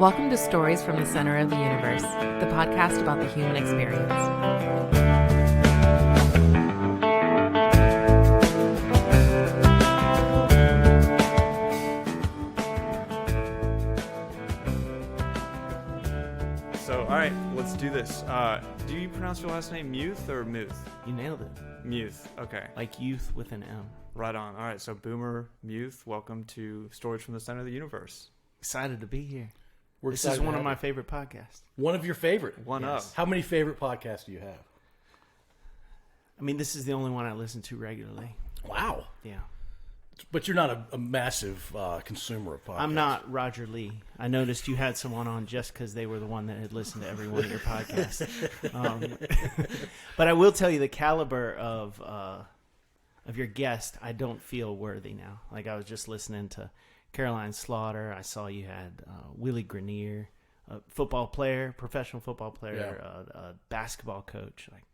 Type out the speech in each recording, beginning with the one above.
Welcome to Stories from the Center of the Universe, the podcast about the human experience. So, all right, let's do this. Do you pronounce your last name Muth or Muth? You nailed it. Muth, okay. Like youth with an M. Right on. All right, so Boomer Muth, welcome to Stories from the Center of the Universe. Excited to be here. This is one of my favorite podcasts. One of your favorite? One up. How many favorite podcasts do you have? I mean, this is the only one I listen to regularly. Wow. Yeah. But you're not a massive consumer of podcasts. I'm not Roger Lee. I noticed you had someone on just because they were the one that had listened to every one of your podcasts. But I will tell you the caliber of your guest, I don't feel worthy now. Like I was just listening to Caroline Slaughter. I saw you had Willie Grenier, a football player, professional football player, a basketball coach. Like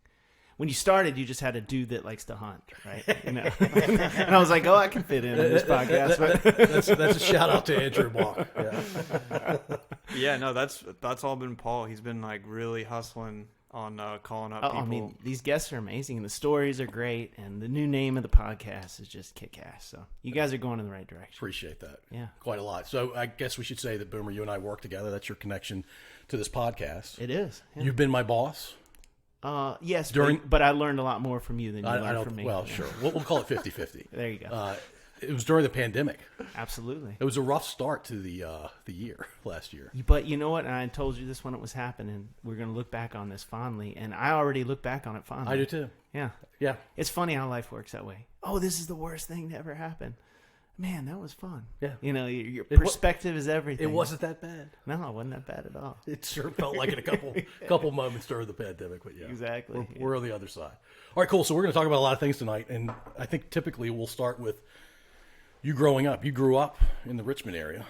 when you started, you just had a dude that likes to hunt, right? You know? And I was like, oh, I can fit in this podcast. That's a shout out to Andrew Block. Yeah. Yeah, no, that's all been Paul. He's been like really hustling on calling up people. I mean, these guests are amazing, and the stories are great, and the new name of the podcast is just kick-ass. So you guys are going in the right direction. Appreciate that. Yeah. Quite a lot. So I guess we should say that, Boomer, you and I work together. That's your connection to this podcast. It is. Yeah. You've been my boss. Yes, During- but I learned a lot more from you than you learned from me. Well, Yeah. sure. We'll call it 50-50. There you go. It was during the pandemic. Absolutely. It was a rough start to the year last year. But you know what? And I told you this when it was happening. We're going to look back on this fondly, and I already look back on it fondly. I do too. Yeah. Yeah. It's funny how life works that way. Oh, this is the worst thing to ever happen. Man, that was fun. Yeah. You know, your perspective is everything. It wasn't that bad. No, it wasn't that bad at all. It sure felt like it a couple moments during the pandemic, but yeah, Exactly. We're on the other side. All right, cool. So we're going to talk about a lot of things tonight, and I think typically we'll start with you growing up. You grew up in the Richmond area.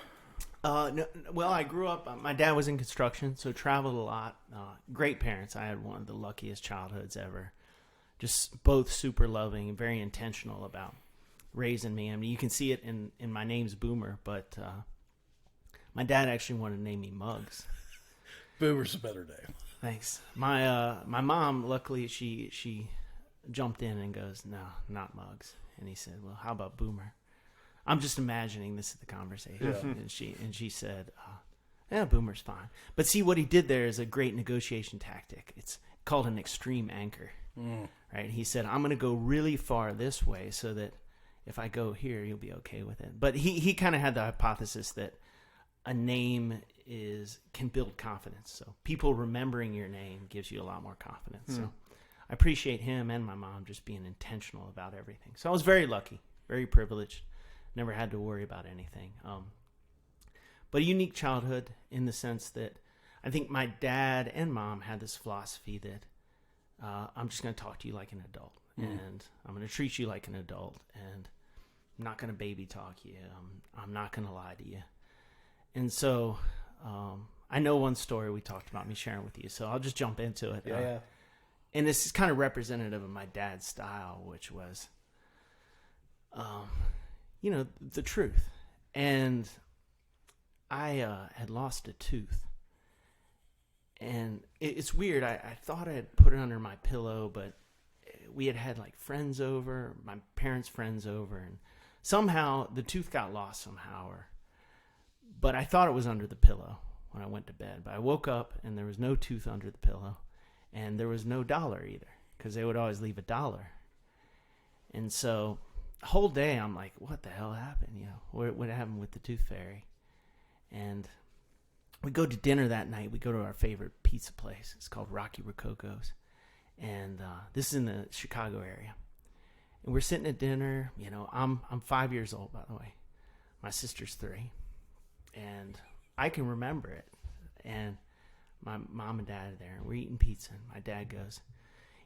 No, well, I grew up. My dad was in construction, so traveled a lot. Great parents. I had one of the luckiest childhoods ever. Just both super loving and very intentional about raising me. I mean, you can see it in my name's Boomer, but my dad actually wanted to name me Muggs. Boomer's a better name. Thanks. My mom, luckily, she jumped in and goes, no, not Muggs. And he said, well, how about Boomer? I'm just imagining this is the conversation. Yeah. And she said, yeah, Boomer's fine. But see, what he did there is a great negotiation tactic. It's called an extreme anchor. Right? He said, I'm going to go really far this way so that if I go here, you'll be okay with it. But he kind of had the hypothesis that a name can build confidence. So people remembering your name gives you a lot more confidence. So I appreciate him and my mom just being intentional about everything. So I was very lucky, very privileged. Never had to worry about anything. But a unique childhood in the sense that I think my dad and mom had this philosophy that I'm just going to talk to you like an adult. And I'm going to treat you like an adult. And I'm not going to baby talk you. I'm not going to lie to you. And so I know one story we talked about me sharing with you. So I'll just jump into it. Yeah. And this is kind of representative of my dad's style, which was, the truth. And I had lost a tooth. And it's weird. I thought I had put it under my pillow, but we had like friends over, my parents' friends over, and somehow the tooth got lost somehow. But I thought it was under the pillow when I went to bed. But I woke up and there was no tooth under the pillow, and there was no dollar either, because they would always leave $1. And so the whole day I'm like, what the hell happened? You know, what happened with the tooth fairy? And we go to dinner that night. We go to our favorite pizza place. It's called Rocky Rococo's. And this is in the Chicago area. And we're sitting at dinner. You know, I'm 5 years old, by the way. My sister's 3. And I can remember it. And my mom and dad are there. And we're eating pizza. And my dad goes,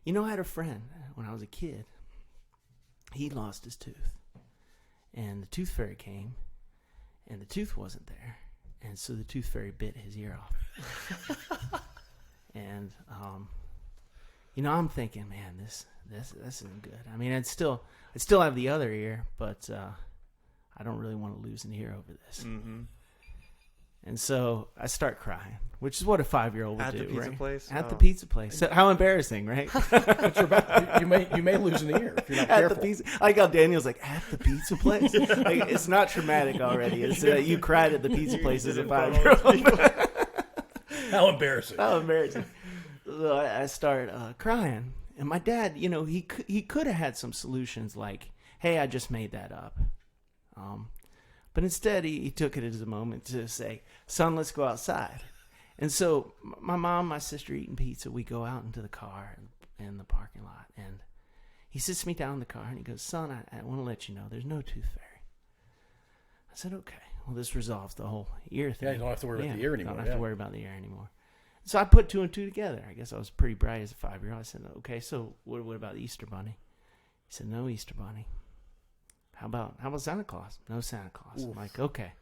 you know, I had a friend when I was a kid. He lost his tooth. And the tooth fairy came. And the tooth wasn't there. And so the tooth fairy bit his ear off. And, I'm thinking, man, this isn't good. I mean, I'd still have the other ear, but I don't really want to lose an ear over this. Mm-hmm. And so I start crying, which is what a 5-year-old would At do, the pizza right? place? At the Oh. pizza place. So how embarrassing, right? You may lose an ear if you're not At careful. the pizza, I like how Daniel's like, at the pizza place. Like, it's not traumatic already. It's you cried at the pizza place as a 5-year-old. How embarrassing. How embarrassing. So I start crying, and my dad, he could have had some solutions like, "Hey, I just made that up," but instead he took it as a moment to say, "Son, let's go outside." And so my mom, my sister eating pizza, we go out into the car in the parking lot, and he sits me down in the car and he goes, "Son, I want to let you know there's no tooth fairy." I said, "Okay." Well, this resolves the whole ear thing. Yeah, you don't have to worry about the ear anymore. Don't have to worry about the ear anymore. So I put 2 and 2 together. I guess I was pretty bright as a 5-year-old. I said, "Okay, so what about the Easter Bunny?" He said, "No Easter Bunny." How about Santa Claus? "No Santa Claus." I'm like, "Okay,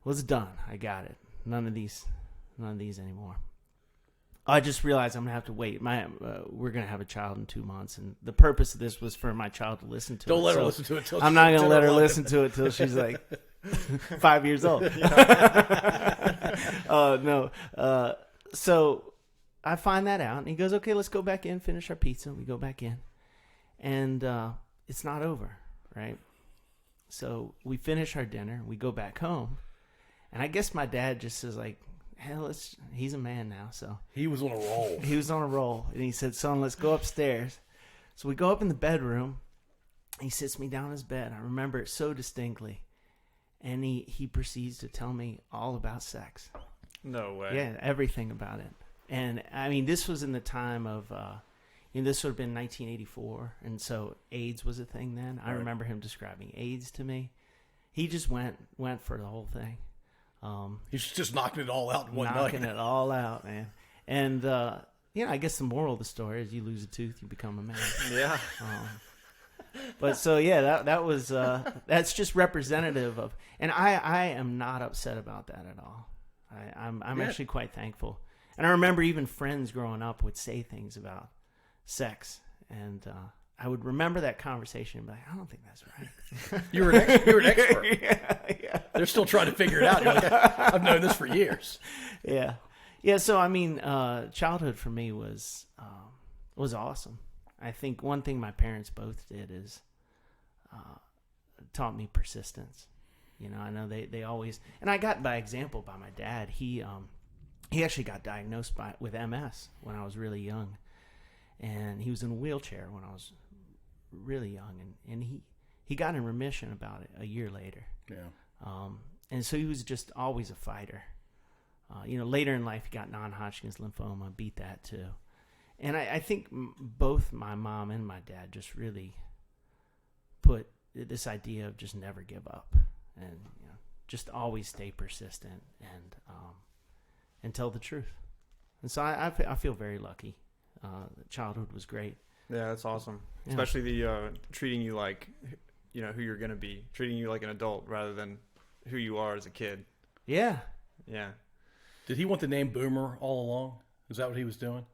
well, it's done. I got it. None of these anymore." I just realized I'm gonna have to wait. We're gonna have a child in 2 months, and the purpose of this was for my child to listen to it. Don't let her So listen to it. I'm not gonna let her listen to it till she's like 5 years old. No. So I find that out, and he goes, "Okay, let's go back in, finish our pizza." We go back in, and it's not over, right? So we finish our dinner, we go back home, and I guess my dad just says like, "Hell, he's a man now." So He was on a roll. he was on a roll, and he said, "Son, let's go upstairs." So we go up in the bedroom. He sits me down in his bed. I remember it so distinctly, and he proceeds to tell me all about sex. No way. Yeah, everything about it. And I mean, this was in the time of, this would have been 1984, and so AIDS was a thing then. I remember him describing AIDS to me. He just went for the whole thing. He's just knocking it all out in one Knocking night. it all out, man. And I guess the moral of the story is you lose a tooth, you become a man. Yeah. But so yeah, that was that's just representative of, and I am not upset about that at all. I'm actually quite thankful. And I remember even friends growing up would say things about sex, and I would remember that conversation and be like, "I don't think that's right." You're an expert. Yeah. They're still trying to figure it out. You're like, I've known this for years. Yeah. So I mean, childhood for me was awesome. I think one thing my parents both did is taught me persistence. I know they always, and I got by example by my dad. He actually got diagnosed with MS when I was really young, and he was in a wheelchair when I was really young, and he got in remission about a year later. Yeah. And so he was just always a fighter. Later in life, he got non-Hodgkin's lymphoma, beat that too. And I think both my mom and my dad just really put this idea of just never give up, and just always stay persistent and tell the truth. And so I feel very lucky. Childhood was great. Yeah, that's awesome. Yeah. Especially the treating you like, who you're going to be. Treating you like an adult rather than who you are as a kid. Yeah. Yeah. Did he want the name Boomer all along? Is that what he was doing?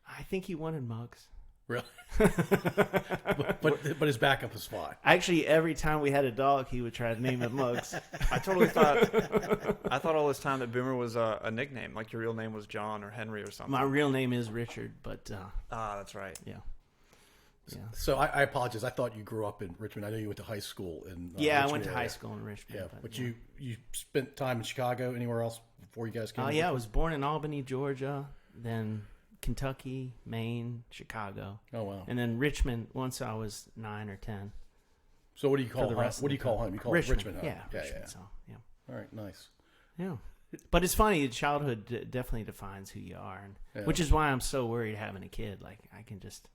I think he wanted Mugs. Really? but his backup was fine. Actually, every time we had a dog, he would try to name it Mugs. I totally thought all this time that Boomer was a nickname, like your real name was John or Henry or something. My real name is Richard, but that's right. Yeah. So I apologize. I thought you grew up in Richmond. I know you went to high school in Yeah, I Richmond went to area. high school in Richmond. Yeah, but you spent time in Chicago, anywhere else before you guys came? Yeah, I was born in Albany, Georgia, then Kentucky, Maine, Chicago. Oh, wow. And then Richmond once I was 9 or 10. So what do you call the home? rest of What do the you call time. home? You call Richmond. it Richmond home? Yeah, Richmond. So, yeah. All right, nice. Yeah. But it's funny, childhood definitely defines who you are, Yeah. which is why I'm so worried having a kid. Like, I can just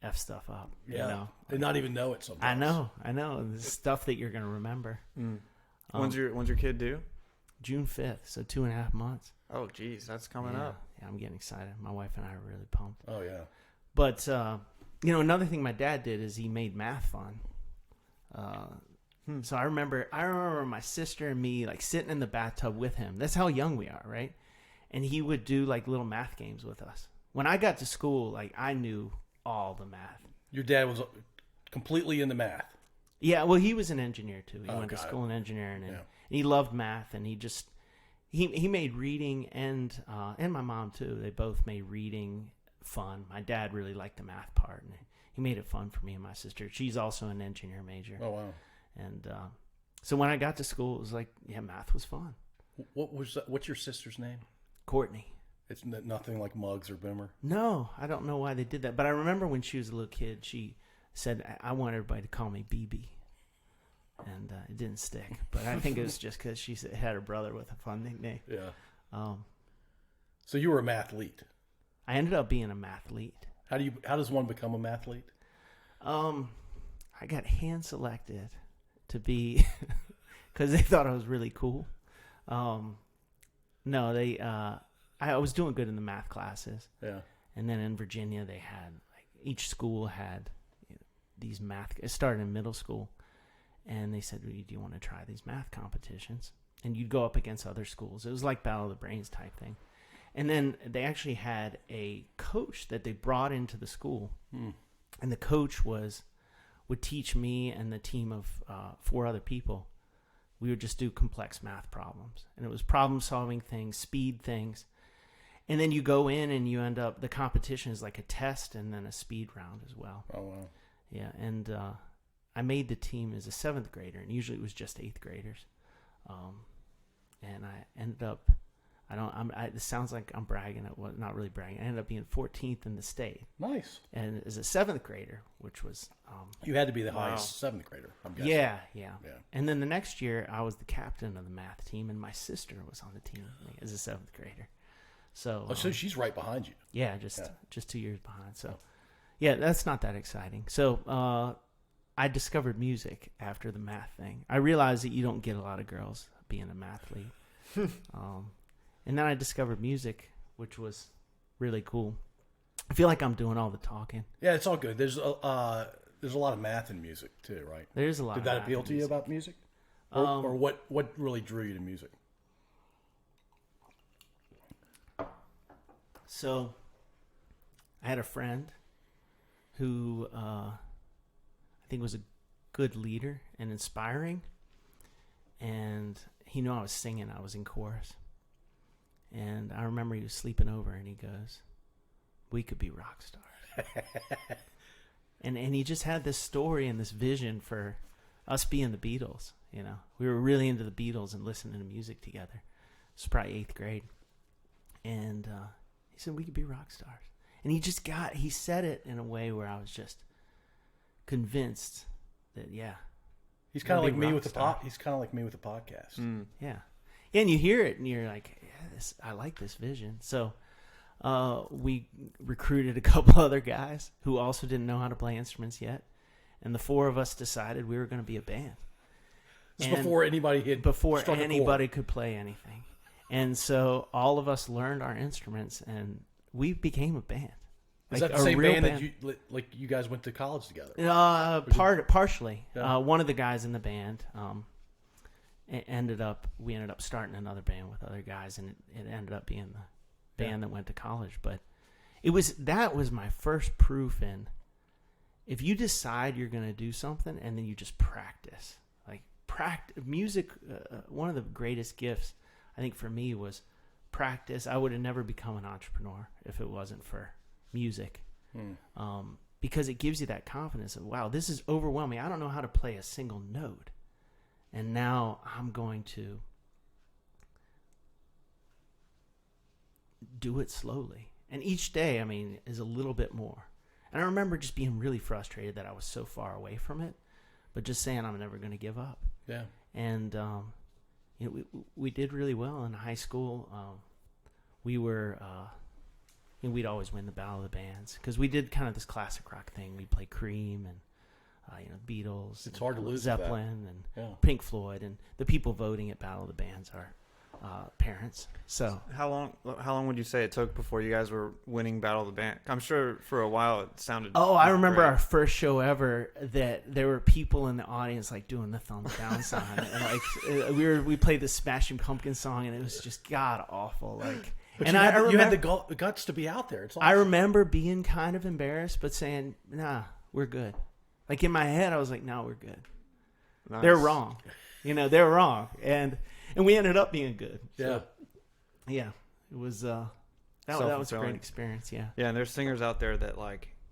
F stuff up, Yeah. And not even know it sometimes. I know. The stuff that you're going to remember. When's your kid due? June 5th, so 2.5 months. Oh, geez, that's coming Yeah. up. Yeah, I'm getting excited. My wife and I are really pumped. Oh, yeah. But, another thing my dad did is he made math fun. So I remember my sister and me like sitting in the bathtub with him. That's how young we are, right? And he would do like little math games with us. When I got to school, like I knew all the math. Your dad was completely into math. Yeah, well, he was an engineer too. He went to got school in engineering, and Yeah. he loved math, and he he made reading and my mom too. They both made reading fun. My dad really liked the math part, and he made it fun for me and my sister. She's also an engineer major. Oh wow! And so when I got to school, it was like, yeah, math was fun. What's your sister's name? Courtney. It's nothing like Muggs or Boomer. No, I don't know why they did that, but I remember when she was a little kid, she said, "I want everybody to call me BB," and it didn't stick. But I think it was just because she had her brother with a fun nickname. Yeah. So you were a mathlete. I ended up being a mathlete. How does one become a mathlete? I got hand selected to be because they thought I was really cool. No, they. I was doing good in the math classes. Yeah. And then in Virginia, they had each school had these math. It started in middle school, and they said, "Do you want to try these math competitions?" And you'd go up against other schools. It was like Battle of the Brains type thing. And then they actually had a coach that they brought into the school, and the coach would teach me and the team of 4 other people. We would just do complex math problems, and it was problem-solving things, speed things, and then you go in and you end up. The competition is like a test and then a speed round as well. Oh wow! Yeah, and I made the team as a 7th grader, and usually it was just 8th graders, and I ended up. It sounds like I'm bragging. It was not really bragging. I ended up being 14th in the state. Nice. And as a 7th grader, which was you had to be the highest 7th grader, I'm guessing. Yeah. And then the next year, I was the captain of the math team, and my sister was on the team as a 7th grader. So so she's right behind you. Yeah, just 2 years behind. So yeah, that's not that exciting. So I discovered music after the math thing. I realized that you don't get a lot of girls being a mathlete. And then I discovered music, which was really cool. I feel like I'm doing all the talking. Yeah, it's all good. There's a lot of math in music too, right? There's a lot. Did that appeal to you about music, or what really drew you to music? So, I had a friend who I think was a good leader and inspiring, and he knew I was singing. I was in chorus. And I remember he was sleeping over, and he goes, "We could be rock stars." and he just had this story and this vision for us being the Beatles. You know, we were really into the Beatles and listening to music together. It was probably 8th grade, and he said we could be rock stars. And he said it in a way where I was just convinced that he's kind of like me with the He's kind of like me with the podcast. Yeah, and you hear it, and you're like, I like this vision. So we recruited a couple other guys who also didn't know how to play instruments yet, and the 4 of us decided we were going to be a band. Before anybody could play anything, and so all of us learned our instruments, and we became a band. Is that the same band that you guys went to college together? Partially. Yeah. One of the guys in the band. We ended up starting another band with other guys, and it ended up being the band that went to college. But that was my first proof in, if you decide you're going to do something and then you just practice. Music, one of the greatest gifts I think for me was practice. I would have never become an entrepreneur if it wasn't for music, because it gives you that confidence of, wow, this is overwhelming. I don't know how to play a single note. And now I'm going to do it slowly. And each day, is a little bit more. And I remember just being really frustrated that I was so far away from it, but just saying I'm never going to give up. Yeah. And we did really well in high school. We were, we'd always win the Battle of the Bands because we did kind of this classic rock thing. We'd play Cream and Beatles. It's hard to lose Zeppelin and Pink Floyd, and the people voting at Battle of the Bands are parents. So how long would you say it took before you guys were winning Battle of the Band? I'm sure for a while it sounded. Oh, I remember great. our first show ever that there were people in the audience doing the thumbs down sign, and we played the Smashing Pumpkins song, and it was just god awful. But and you had the guts to be out there. It's awesome. I remember being kind of embarrassed, but saying, "Nah, we're good." In my head, I was like, "No, we're good." Nice. They're wrong. They're wrong, and we ended up being good. Yeah. Yeah, it was that was a Self-fulfilling. great experience. Yeah. Yeah, and there's singers out there that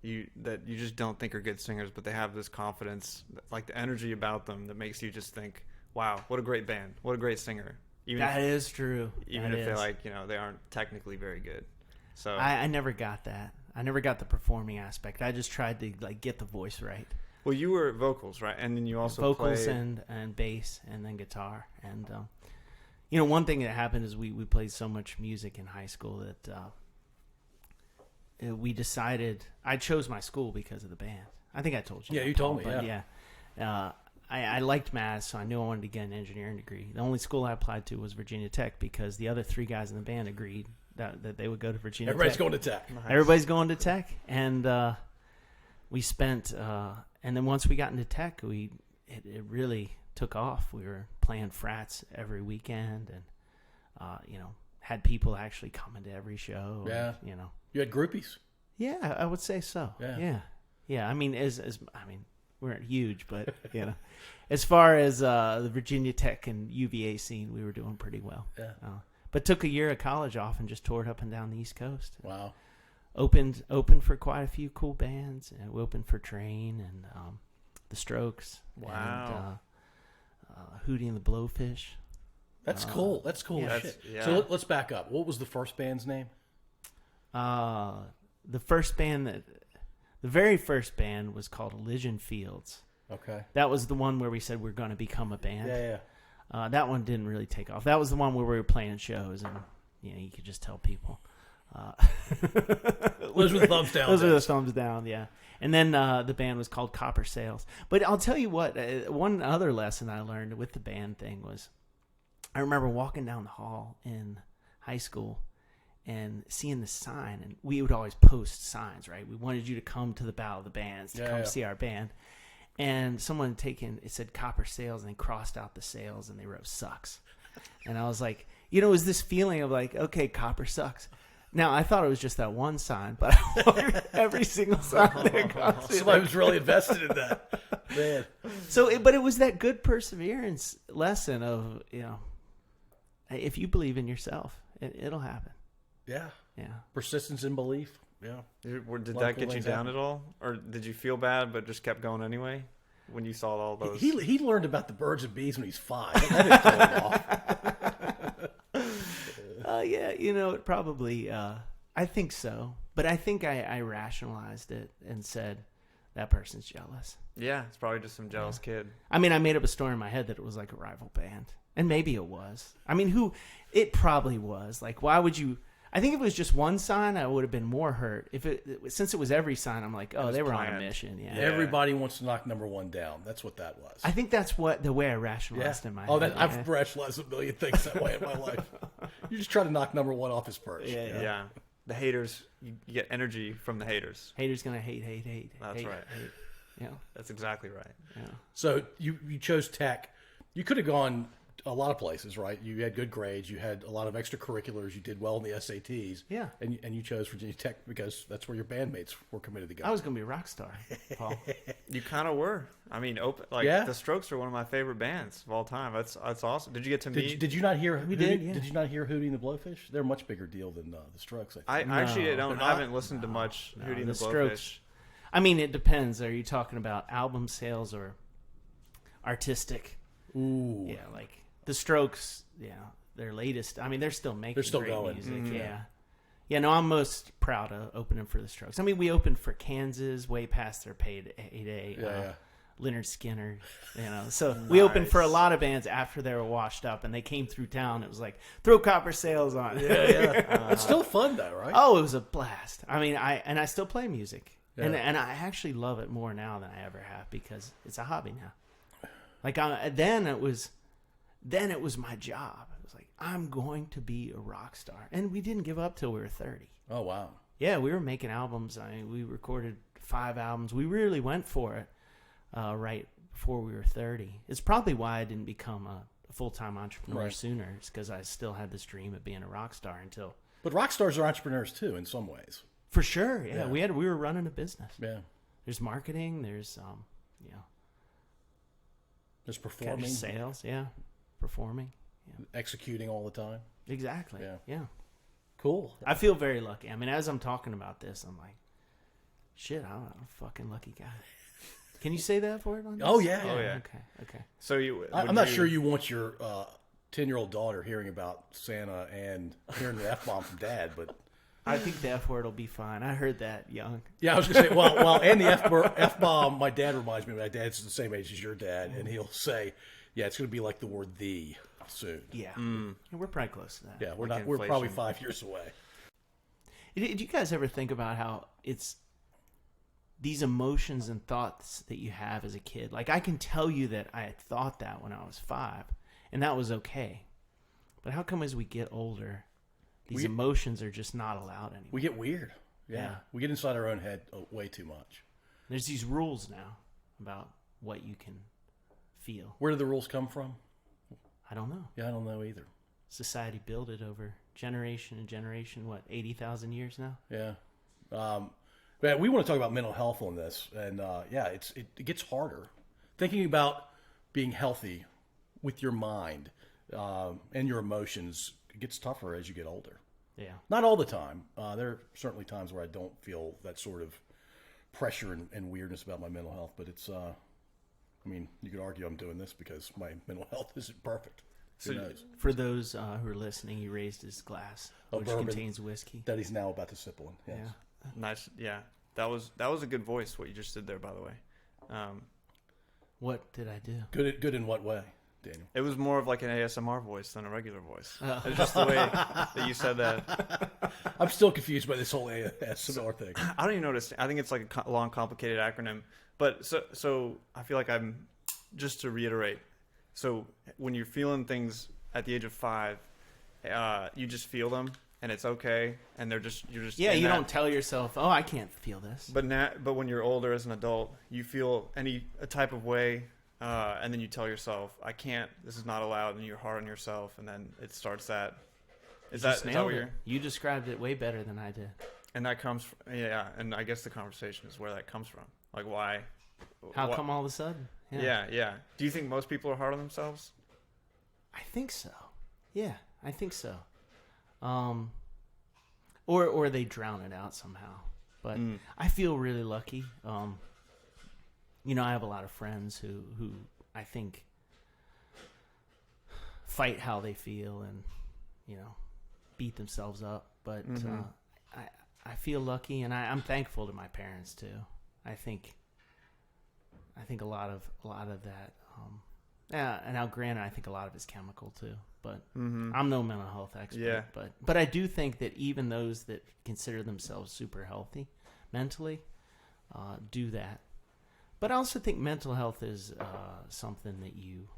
you just don't think are good singers, but they have this confidence, like the energy about them that makes you just think, wow, what a great band, what a great singer. That is true. Even if they're they aren't technically very good. So I never got that. I never got the performing aspect. I just tried to get the voice right. well, you were vocals, right? And then you also Vocals played... and bass and then guitar. And one thing that happened is we played so much music in high school that we decided I chose my school because of the band. I think I told you. Yeah, that, you told Paul, me. Yeah. I liked math, so I knew I wanted to get an engineering degree. The only school I applied to was Virginia Tech because the other 3 guys in the band agreed that they would go to Virginia Everybody's Tech. going to Tech. Nice. Everybody's going to Tech. And we spent, and then once we got into Tech, it really took off. We were playing frats every weekend and, had people actually coming to every show. Yeah. And, You had groupies. Yeah, I would say so. Yeah. Yeah. I mean, we weren't huge, but as far as the Virginia Tech and UVA scene, we were doing pretty well. Yeah. But took a year of college off and just toured up and down the East Coast. Wow. Opened for quite a few cool bands. We opened for Train and the Strokes. Wow. And Hootie and the Blowfish. That's cool. That's cool yeah. as shit. Yeah. So let's back up. What was the first band's name? The very first band was called Elysian Fields. Okay. That was the one where we said we're going to become a band. Yeah. That one didn't really take off. That was the one where we were playing shows and you could just tell people. Those were the thumbs down. Those are the thumbs down, yeah. And then the band was called Copper Sales. But I'll tell you what, one other lesson I learned with the band thing was I remember walking down the hall in high school and seeing the sign. And we would always post signs, right? We wanted you to come to the Battle of the Bands to come see our band. And someone it said Copper Sales, and they crossed out the sales and they wrote sucks. And I was like, it was this feeling of like, okay, copper sucks. Now, I thought it was just that one sign, but I wanted every single sign that got Somebody was really invested in that. Man. But it was that good perseverance lesson of, if you believe in yourself, it'll happen. Yeah. Yeah. Persistence and belief. Yeah. Did that get you down at all? Or did you feel bad but just kept going anyway when you saw all those? He learned about the birds and bees when he's 5. That didn't throw him off. Yeah, it probably, I think so. But I think I rationalized it and said, that person's jealous. Yeah, it's probably just some jealous kid. I mean, I made up a story in my head that it was like a rival band. And maybe it was. I mean, it probably was. Like, why would you... I think if it was just one sign, I would have been more hurt. Since it was every sign, I'm like, they were planned. on a mission. Yeah. Everybody wants to knock number 1 down. That's what that was. I think that's the way I rationalized in my head. I've rationalized a million things that way in my life. You just try to knock number 1 off his perch. Yeah. The haters, you get energy from the haters. Haters gonna hate. That's right. Hate. Yeah. That's exactly right. Yeah. So you chose Tech. You could have gone a lot of places, right? You had good grades. You had a lot of extracurriculars. You did well in the SATs. Yeah. And you chose Virginia Tech because that's where your bandmates were committed to go. I was going to be a rock star, Paul. You kind of were. I mean, the Strokes are one of my favorite bands of all time. That's awesome. Did you get to meet? Did you not hear? Did you not hear Hootie and the Blowfish? They're a much bigger deal than the Strokes. I actually don't. I haven't listened to much Hootie and the Blowfish. Strokes. I mean, it depends. Are you talking about album sales or artistic? Ooh. Yeah, like the Strokes. Yeah, their latest. I mean, they're still making. They're still great going. music. Mm-hmm. Yeah. Yeah, no, I'm most proud of opening for the Strokes. I mean, we opened for Kansas way past their heyday. Yeah. Leonard Skinner, So we opened for a lot of bands after they were washed up, and they came through town. It was like, throw Copper Sales on. Yeah. It's still fun though, right? Oh, it was a blast. I mean, I still play music, and I actually love it more now than I ever have because it's a hobby now. Like then it was my job. It was like, I'm going to be a rock star, and we didn't give up till we were 30. Oh wow. Yeah, we were making albums. I mean, we recorded 5 albums. We really went for it. Right before we were 30. It's probably why I didn't become a full-time entrepreneur sooner. It's because I still had this dream of being a rock star until... But rock stars are entrepreneurs too, in some ways. For sure, yeah. We were running a business. Yeah. There's marketing, there's, There's performing. Sales, yeah. Performing. Yeah. Executing all the time. Exactly. Yeah. Cool. I feel very lucky. I mean, as I'm talking about this, I'm like, shit, I'm a fucking lucky guy. Can you say that for it? On this? Oh, yeah. Oh, yeah. Okay. So I'm not sure you want your 10-year-old daughter hearing about Santa and hearing the F-bomb from Dad, but... I think the F word will be fine. I heard that young. Yeah, I was going to say, well, and the F-bomb, my dad reminds me, my dad's the same age as your dad, and he'll say, yeah, it's going to be like the word "the" soon. Yeah. And we're probably close to that. Yeah, we're Like We're probably inflation. 5 years away. Did you guys ever think about how it's these emotions and thoughts that you have as a kid? Like, I can tell you that I had thought that when I was 5, and that was okay. But how come as we get older, these emotions are just not allowed anymore? We get weird. Yeah. We get inside our own head way too much. There's these rules now about what you can feel. Where do the rules come from? I don't know. Yeah, I don't know either. Society built it over generation and generation, 80,000 years now? Yeah. But we want to talk about mental health on this. And it gets harder. Thinking about being healthy with your mind and your emotions, it gets tougher as you get older. Yeah. Not all the time. There are certainly times where I don't feel that sort of pressure and weirdness about my mental health. But it's, you could argue I'm doing this because my mental health isn't perfect. Who knows? For those who are listening, he raised his glass, which bourbon contains whiskey. That he's now about to sip on. Yes. Yeah. Nice. Yeah. That was a good voice, what you just did there, by the way. What did I do? Good in what way, Daniel? It was more of like an ASMR voice than a regular voice. It was just the way that you said that. I'm still confused by this whole ASMR thing. I don't even notice. I think it's like a long, complicated acronym. But so I feel like I'm, just to reiterate, so when you're feeling things at the age of 5, you just feel them and it's okay, and you're just Yeah, in you that. don't tell yourself, "Oh, I can't feel this." But when you're older as an adult, you feel a type of way, and then you tell yourself, "I can't. This is not allowed," and you're hard on yourself, and then it starts that. Is that Nailed what it. you're? You described it way better than I did. And that comes, and I guess the conversation is where that comes from. Like, why? How come all of a sudden? Yeah. Do you think most people are hard on themselves? I think so. Yeah, I think so. Or they drown it out somehow. But I feel really lucky. I have a lot of friends who I think fight how they feel and, beat themselves up. But I feel lucky, and I'm thankful to my parents too. I think a lot of that. And now, granted, I think a lot of it's chemical too. But I'm no mental health expert. Yeah. But I do think that even those that consider themselves super healthy mentally do that. But I also think mental health is something that you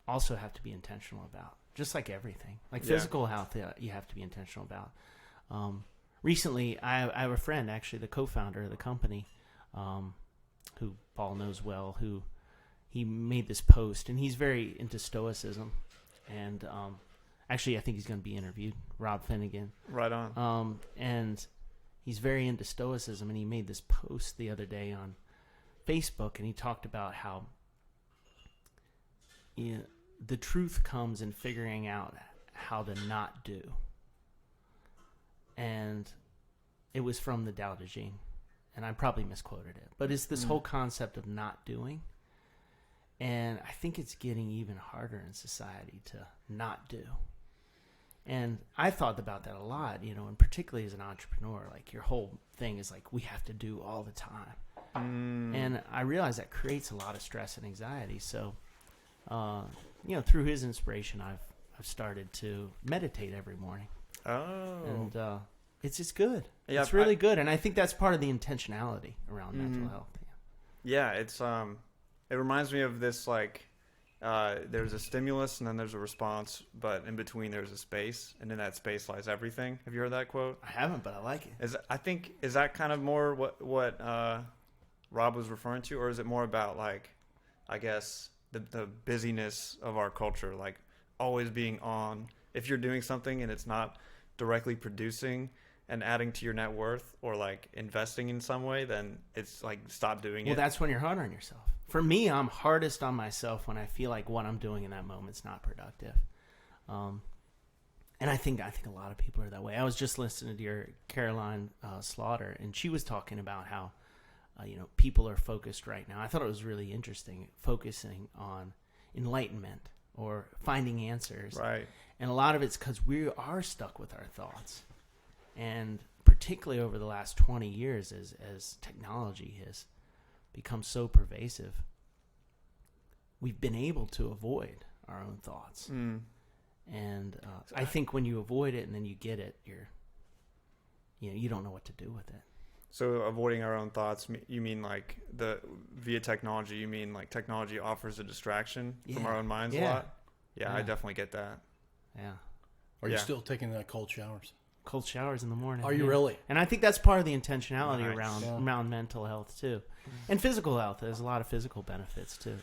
also have to be intentional about, just like everything. Like physical health, you have to be intentional about. Recently, I have a friend, actually, the co-founder of the company, who Paul knows well, who he made this post, and he's very into stoicism. And actually, I think he's going to be interviewed, Rob Finnegan. Right on. And he's very into stoicism, and he made this post the other day on Facebook, and he talked about how the truth comes in figuring out how to not do. And it was from the Tao Te Ching, and I probably misquoted it, but it's this whole concept of not doing. And I think it's getting even harder in society to not do. And I thought about that a lot, and particularly as an entrepreneur, like your whole thing is like, we have to do all the time. And I realize that creates a lot of stress and anxiety. So, through his inspiration, I've started to meditate every morning. Oh. And it's just good. Yeah, it's really good. And I think that's part of the intentionality around mental health. Yeah, it's it reminds me of this, like, there's a stimulus and then there's a response, but in between there's a space, and in that space lies everything. Have you heard that quote? I haven't, but I like it. Is that kind of more what Rob was referring to, or is it more about, like, I guess the busyness of our culture, like always being on? If you're doing something and it's not directly producing and adding to your net worth, or like investing in some way, then it's like, stop doing it. Well, that's when you're hard on yourself. For me, I'm hardest on myself when I feel like what I'm doing in that moment's not productive. And I think a lot of people are that way. I was just listening to your Caroline Slaughter, and she was talking about how people are focused right now. I thought it was really interesting, focusing on enlightenment or finding answers. Right. And a lot of it's because we are stuck with our thoughts. And particularly over the last 20 years, as technology has become so pervasive, we've been able to avoid our own thoughts. And I think when you avoid it and then you get it, you don't know what to do with it. So avoiding our own thoughts, you mean like via technology, you mean like technology offers a distraction from our own minds a lot? Yeah, I definitely get that. Yeah. Are you still taking cold showers? Cold showers in the morning. Are you really? And I think that's part of the intentionality Nice. around mental health too. And physical health. There's a lot of physical benefits too.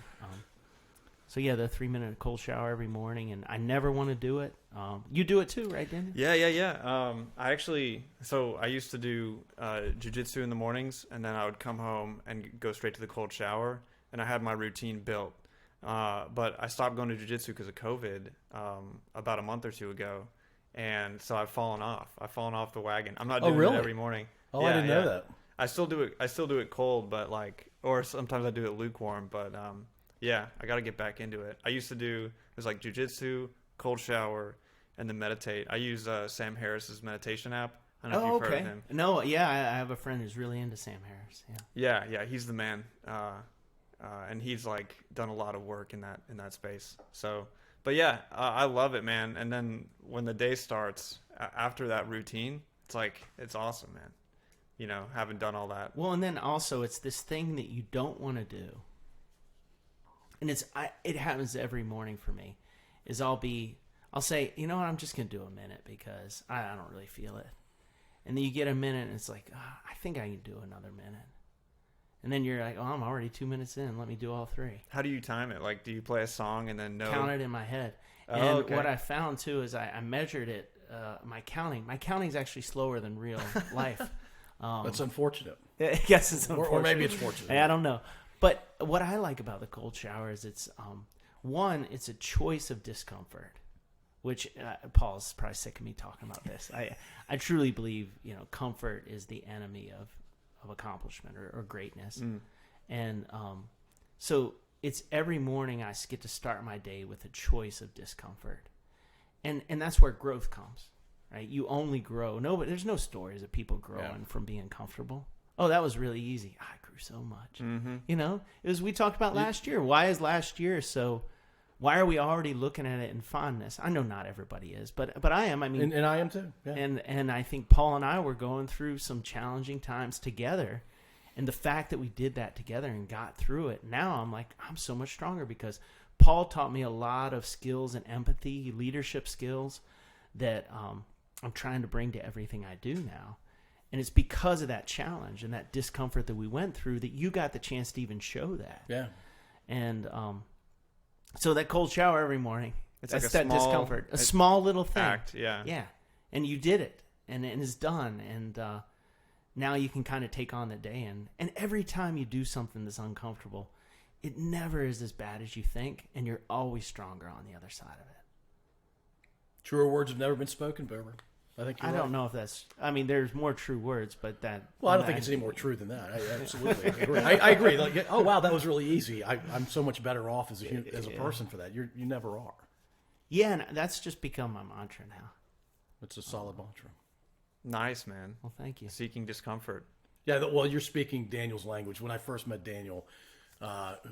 So the 3-minute cold shower every morning, and I never want to do it. You do it too, right, Daniel? Yeah. I used to do jiu-jitsu in the mornings, and then I would come home and go straight to the cold shower, and I had my routine built. But I stopped going to jiu-jitsu because of COVID about a month or two ago, and so I've fallen off the wagon. I'm not doing it every morning. Oh, I didn't know that. I still do it cold, but or sometimes I do it lukewarm, but I got to get back into it. I used to do, it was like jiu-jitsu, cold shower, and then meditate. I use Sam Harris's meditation app. I don't know if you've heard of him. No, I have a friend who's really into Sam Harris. Yeah, he's the man. And he's done a lot of work in that space. So, but I love it, man. And then when the day starts after that routine, it's awesome, man. Having done all that. Well, and then also it's this thing that you don't want to do. And it happens every morning for me, is I'll say, you know what, I'm just going to do a minute because I don't really feel it. And then you get a minute and it's like, I think I can do another minute. And then you're like, oh, I'm already 2 minutes in. Let me do all 3. How do you time it? Do you play a song and then count it in my head? And what I found too is I measured it, my counting. My counting is actually slower than real life. That's unfortunate. I guess it's unfortunate. Or maybe it's fortunate. I don't know. But what I like about the cold shower is it's it's a choice of discomfort, which Paul's probably sick of me talking about this. I truly believe comfort is the enemy of accomplishment or greatness, and so it's every morning I get to start my day with a choice of discomfort, and that's where growth comes, right? You only grow. There's no stories of people growing from being comfortable. Oh, that was really easy. I grew so much. It was, we talked about last year. Why is last year so? Why are we already looking at it in fondness? I know not everybody is, but I am. I mean, and I am too. Yeah. And I think Paul and I were going through some challenging times together, and the fact that we did that together and got through it. Now I'm so much stronger because Paul taught me a lot of skills and empathy, leadership skills that I'm trying to bring to everything I do now. And it's because of that challenge and that discomfort that we went through that you got the chance to even show that. Yeah. And so that cold shower every morning, it's that's that small discomfort. A small little thing. Act, yeah. Yeah. And you did it. And it's done. And now you can kind of take on the day. And every time you do something that's uncomfortable, it never is as bad as you think. And you're always stronger on the other side of it. Truer words have never been spoken, Bober. I think you're right. Don't know if that's. I mean, there's more true words, but that. Well, I don't think it's any more true than that. I absolutely agree. I agree. Oh wow, that was really easy. I'm so much better off as a person for that. You never are. Yeah, and that's just become my mantra now. It's a solid mantra. Nice, man. Well, thank you. Seeking discomfort. Yeah. Well, you're speaking Daniel's language. When I first met Daniel,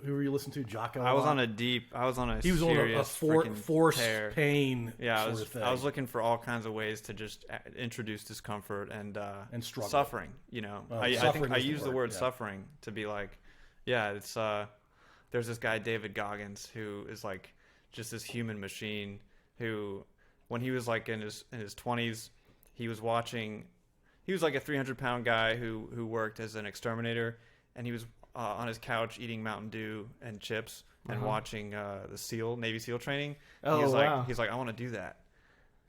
who were you listening to? Jocko. I was on a He was on a forced tear. pain. Yeah, sort of thing. I was looking for all kinds of ways to just introduce discomfort and struggle. suffering. I think I use the word suffering to be it's there's this guy David Goggins who is just this human machine who, when he was in his 20s, he was like a 300-pound guy who worked as an exterminator, and he was on his couch eating Mountain Dew and chips and watching the Navy SEAL training. Oh, He's like, I want to do that.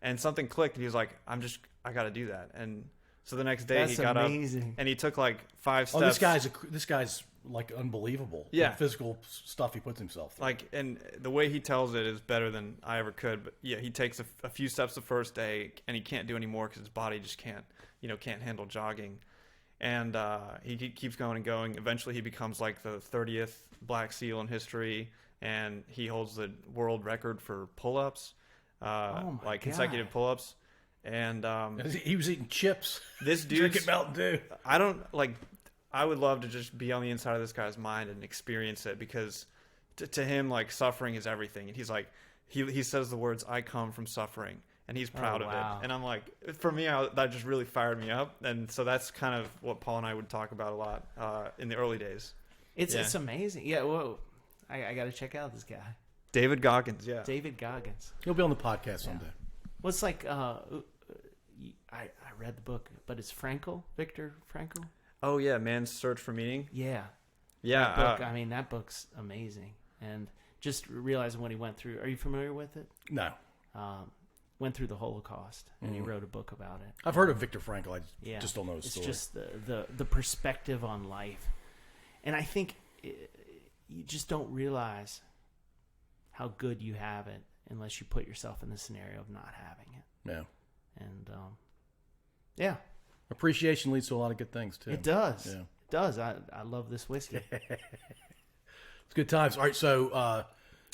And something clicked, and he was like, I got to do that. And So the next day That's he got amazing. up and he took like 5 steps. Oh, this guy's like unbelievable. Yeah. The physical stuff he puts himself through. Like, and the way he tells it is better than I ever could. But yeah, he takes a few steps the first day, and he can't do any more because his body just can't handle jogging. And he keeps going and going. Eventually, he becomes like the 30th Black SEAL in history, and he holds the world record for pull-ups, like consecutive pull-ups. And he was eating chips. This dude drinking Mountain Dew. I would love to just be on the inside of this guy's mind and experience it, because to him, like, suffering is everything. And he's like, he says the words, "I come from suffering," and he's proud of it. And I'm like, for me, that just really fired me up. And so that's kind of what Paul and I would talk about a lot in the early days. It's amazing. Yeah, whoa. I got to check out this guy. David Goggins, yeah. David Goggins. He'll be on the podcast someday. Well, it's like, I read the book, but it's Viktor Frankl. Oh, yeah, Man's Search for Meaning. Yeah. Yeah. That book, that book's amazing. And just realizing what he went through. Are you familiar with it? No. Went through the Holocaust, and he wrote a book about it. I've heard of Viktor Frankl. I just don't know his story. It's just the perspective on life. And I think you just don't realize how good you have it unless you put yourself in the scenario of not having it. Yeah. And, yeah. Appreciation leads to a lot of good things, too. It does. Yeah. It does. I love this whiskey. It's good times. All right, so...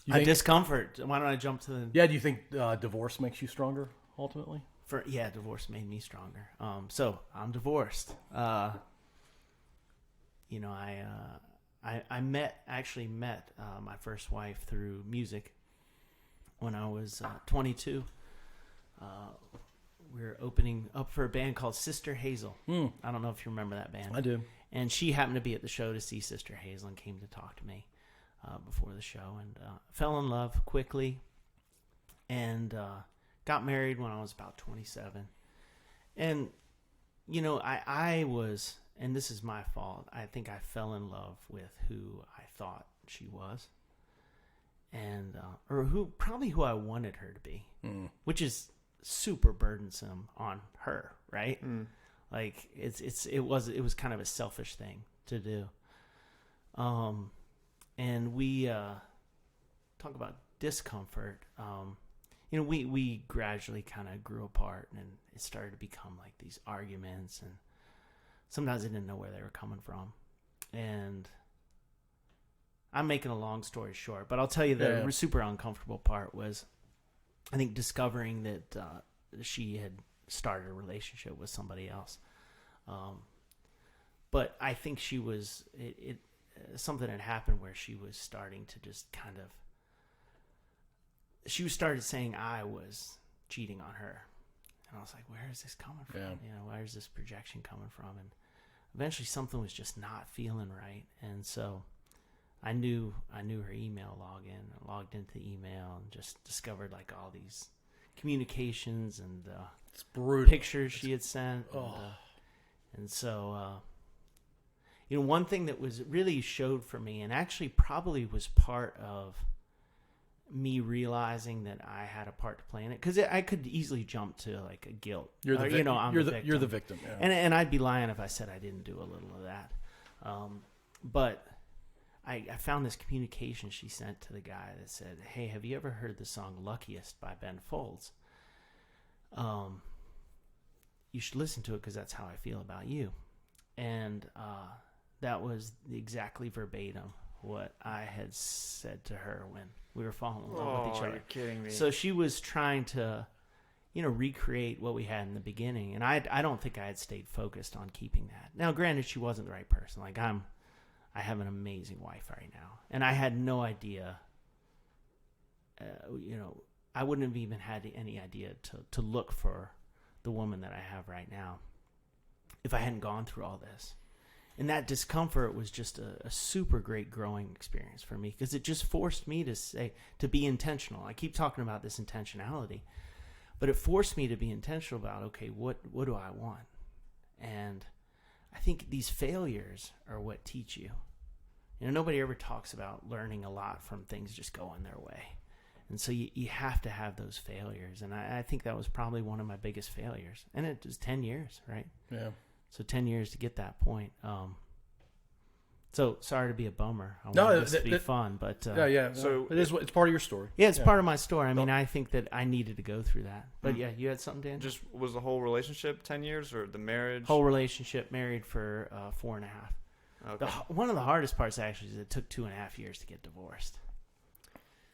discomfort. Why don't I jump to the... Yeah, do you think divorce makes you stronger, ultimately? Divorce made me stronger. So, I'm divorced. I actually met my first wife through music when I was 22. We were opening up for a band called Sister Hazel. I don't know if you remember that band. I do. And she happened to be at the show to see Sister Hazel and came to talk to me before the show, and fell in love quickly, and got married when I was about 27. And I was, and this is my fault, I think I fell in love with who I thought she was, and or who I wanted her to be, which is super burdensome on her, right? Like it was kind of a selfish thing to do. And we talk about discomfort. We gradually kind of grew apart, and it started to become like these arguments, and sometimes I didn't know where they were coming from. And I'm making a long story short, but I'll tell you the super uncomfortable part was, I think, discovering that she had started a relationship with somebody else. But I think she was something had happened where she was starting to just kind of, she started saying I was cheating on her, and I was like, where is this coming from? Where is this projection coming from? And eventually something was just not feeling right, and so I knew her email login. I logged into the email and just discovered like all these communications and it's brutal. Pictures she had sent. And so one thing that was really showed for me, and actually probably was part of me realizing that I had a part to play in it, because I could easily jump to like a guilt. You're the victim. You're the victim. Yeah. And I'd be lying if I said I didn't do a little of that. But I found this communication she sent to the guy that said, "Hey, have you ever heard the song Luckiest by Ben Folds? You should listen to it because that's how I feel about you." And that was exactly verbatim what I had said to her when we were falling in love with each other. You're kidding me. So she was trying to, recreate what we had in the beginning, and I don't think I had stayed focused on keeping that. Now, granted, she wasn't the right person. Like I have an amazing wife right now, and I had no idea. I wouldn't have even had any idea to look for the woman that I have right now if I hadn't gone through all this. And that discomfort was just a super great growing experience for me, because it just forced me to be intentional. I keep talking about this intentionality, but it forced me to be intentional about, okay, what do I want? And I think these failures are what teach you. Nobody ever talks about learning a lot from things just going their way. And so you have to have those failures. And I think that was probably one of my biggest failures. And it was 10 years, right? Yeah. So 10 years to get that point. So sorry to be a bummer. I No, want this to be fun, but Yeah. So it's part of your story. yeah, it's part of my story. I mean, I think that I needed to go through that. But yeah, you had something, Dan? just was the whole relationship 10 years or the marriage? Whole relationship, married for 4.5. Okay. One of the hardest parts actually is it took 2.5 years to get divorced.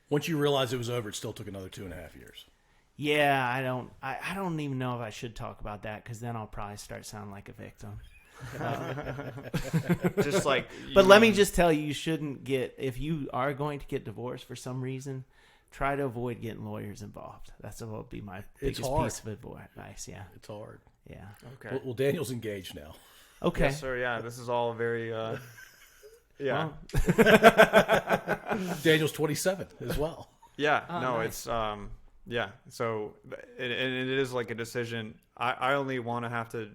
Once you realized it was over, it still took another 2.5 years. Yeah, I don't even know if I should talk about that because then I'll probably start sounding like a victim. Just like, But let me just tell you, you shouldn't get, if you are going to get divorced for some reason, try to avoid getting lawyers involved. That's what will be my biggest piece of advice. Yeah. It's hard. Yeah. Okay. Well, Daniel's engaged now. Okay. Yes, sir. Yeah, this is all very. Yeah. Well, Daniel's 27 as well. Yeah. Oh, No, nice. it's yeah. So and it is like a decision. I only want to have to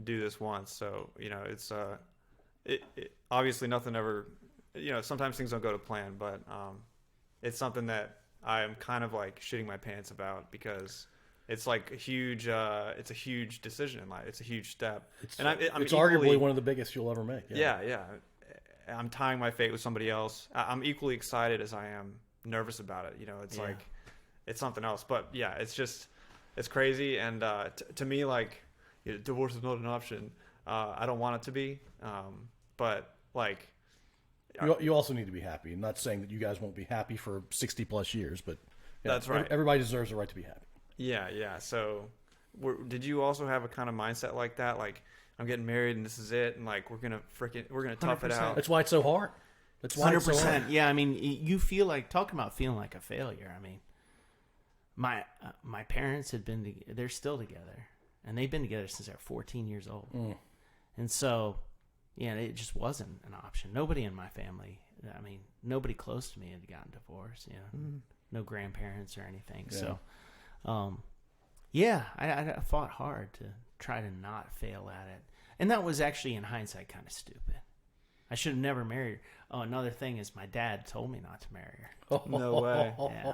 do this once. So it's it obviously nothing ever. Sometimes things don't go to plan, but it's something that I am kind of like shitting my pants about because it's like a huge. It's a huge decision in life. It's a huge step. It's It's arguably one of the biggest you'll ever make. Yeah. I'm tying my fate with somebody else. I'm equally excited as I am nervous about it. It's Yeah. like, it's something else. But yeah, it's crazy. And to me, like, divorce is not an option. I don't want it to be. But like, You also need to be happy. I'm not saying that you guys won't be happy for 60 plus years, but That's right. Everybody deserves the right to be happy. yeah. So did you also have a kind of mindset like that? Like, I'm getting married and this is it. And like, we're going to tough it 100%. out. That's why it's so hard. That's why it's so hard. 100%. Yeah, I mean, you feel like, talking about feeling like a failure. I mean, my parents they're still together, and they've been together since they're 14 years old. And so, yeah, it just wasn't an option. Nobody in my family, I mean, nobody close to me had gotten divorced, no grandparents or anything. Yeah. So, yeah, I fought hard to try to not fail at it. And that was actually, in hindsight, kind of stupid. I should have never married her. Oh, another thing is my dad told me not to marry her. No way. Yeah.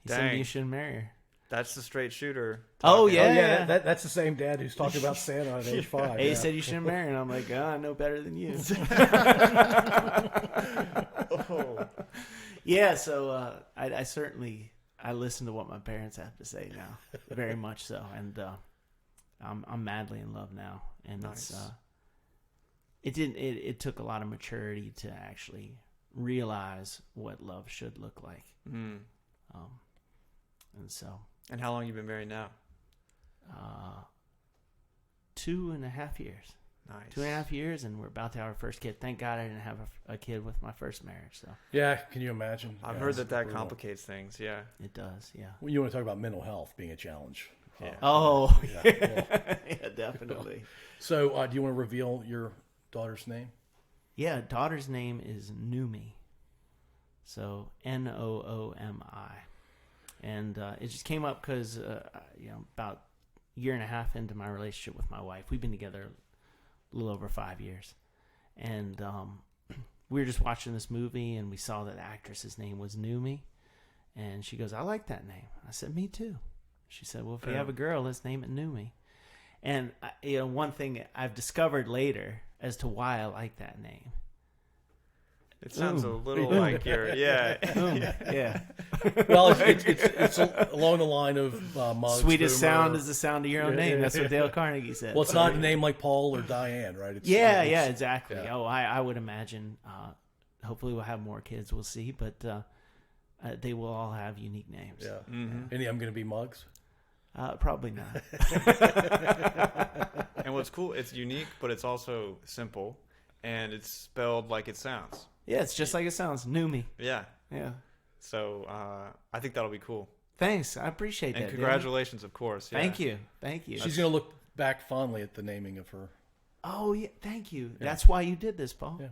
He Dang. said you shouldn't marry her. That's the straight shooter. Oh, talking. yeah. That's the same dad who's talking about Santa at age 5. He said you shouldn't marry her. And I'm like, I know better than you. Oh. Yeah, so I certainly, I listen to what my parents have to say now. Very much so. And I'm madly in love now. And Nice. it took a lot of maturity to actually realize what love should look like. Mm. And so And how long you been married now? 2.5 years. Nice. 2.5 years, and we're about to have our first kid. Thank God I didn't have a kid with my first marriage. So Yeah, can you imagine? I've Yeah, heard it's that brutal. complicates things. Yeah. it does, yeah. Well, you want to talk about mental health being a challenge. Yeah. Oh, Yeah, yeah, yeah, definitely. So, do you want to reveal your daughter's name? Yeah, daughter's name is Noomi. So Noomi. And it just came up because, about a year and a half into my relationship with my wife, we've been together a little over 5 years. And we were just watching this movie, and we saw that the actress's name was Noomi. And she goes, I like that name. I said, me too. She said, well, if you have a girl, let's name it Noomi. And, one thing I've discovered later as to why I like that name. It sounds a little Ooh. like you're, yeah. Yeah. Well, it's along the line of Mugs, Sweetest Boomer. sound is the sound of your own name. That's what Dale Carnegie said. Well, it's not a name like Paul or Diane, right? It's, Yeah, it's- exactly. yeah. Oh, I would imagine. Hopefully, we'll have more kids. We'll see, but they will all have unique names. Yeah. Mm-hmm. Any of them going to be Mugs? Probably not. And what's cool, it's unique, but it's also simple, and it's spelled like it sounds. Yeah, it's just like it sounds. Noomi. Yeah. Yeah. So I think that'll be cool. Thanks. I appreciate that. And congratulations, of course. Yeah. Thank you. Thank you. She's going to look back fondly at the naming of her. Oh, yeah. Thank you. Yeah. That's why you did this, Paul. Yeah.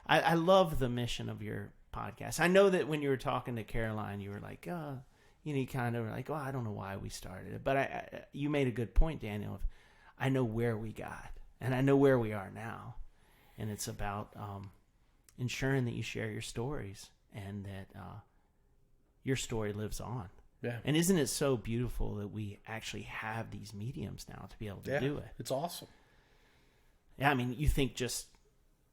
I love the mission of your podcast. I know that when you were talking to Caroline, you were like, you kind of were like, I don't know why we started it. But you made a good point, Daniel. I know where we got, and I know where we are now. And it's about ensuring that you share your stories and that your story lives on. Yeah. And isn't it so beautiful that we actually have these mediums now to be able to do it? It's awesome. Yeah, I mean, you think just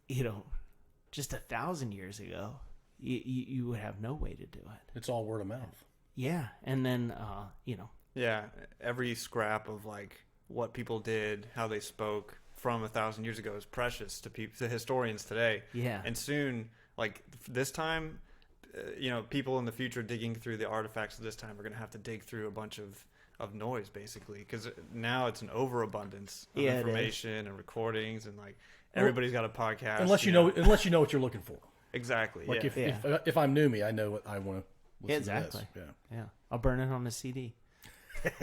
1,000 years ago, you would have no way to do it. It's all word of mouth. Yeah, and then Yeah, every scrap of like what people did, how they spoke from 1,000 years ago is precious to historians today. Yeah. And soon, like this time, people in the future digging through the artifacts of this time are going to have to dig through a bunch of noise, basically, because now it's an overabundance of information and recordings, and like everybody's got a podcast. Unless you know what you're looking for. Exactly. Like yeah. if I'm new me, I know what I want to listen exactly. to this. Yeah. I'll burn it on a CD. Get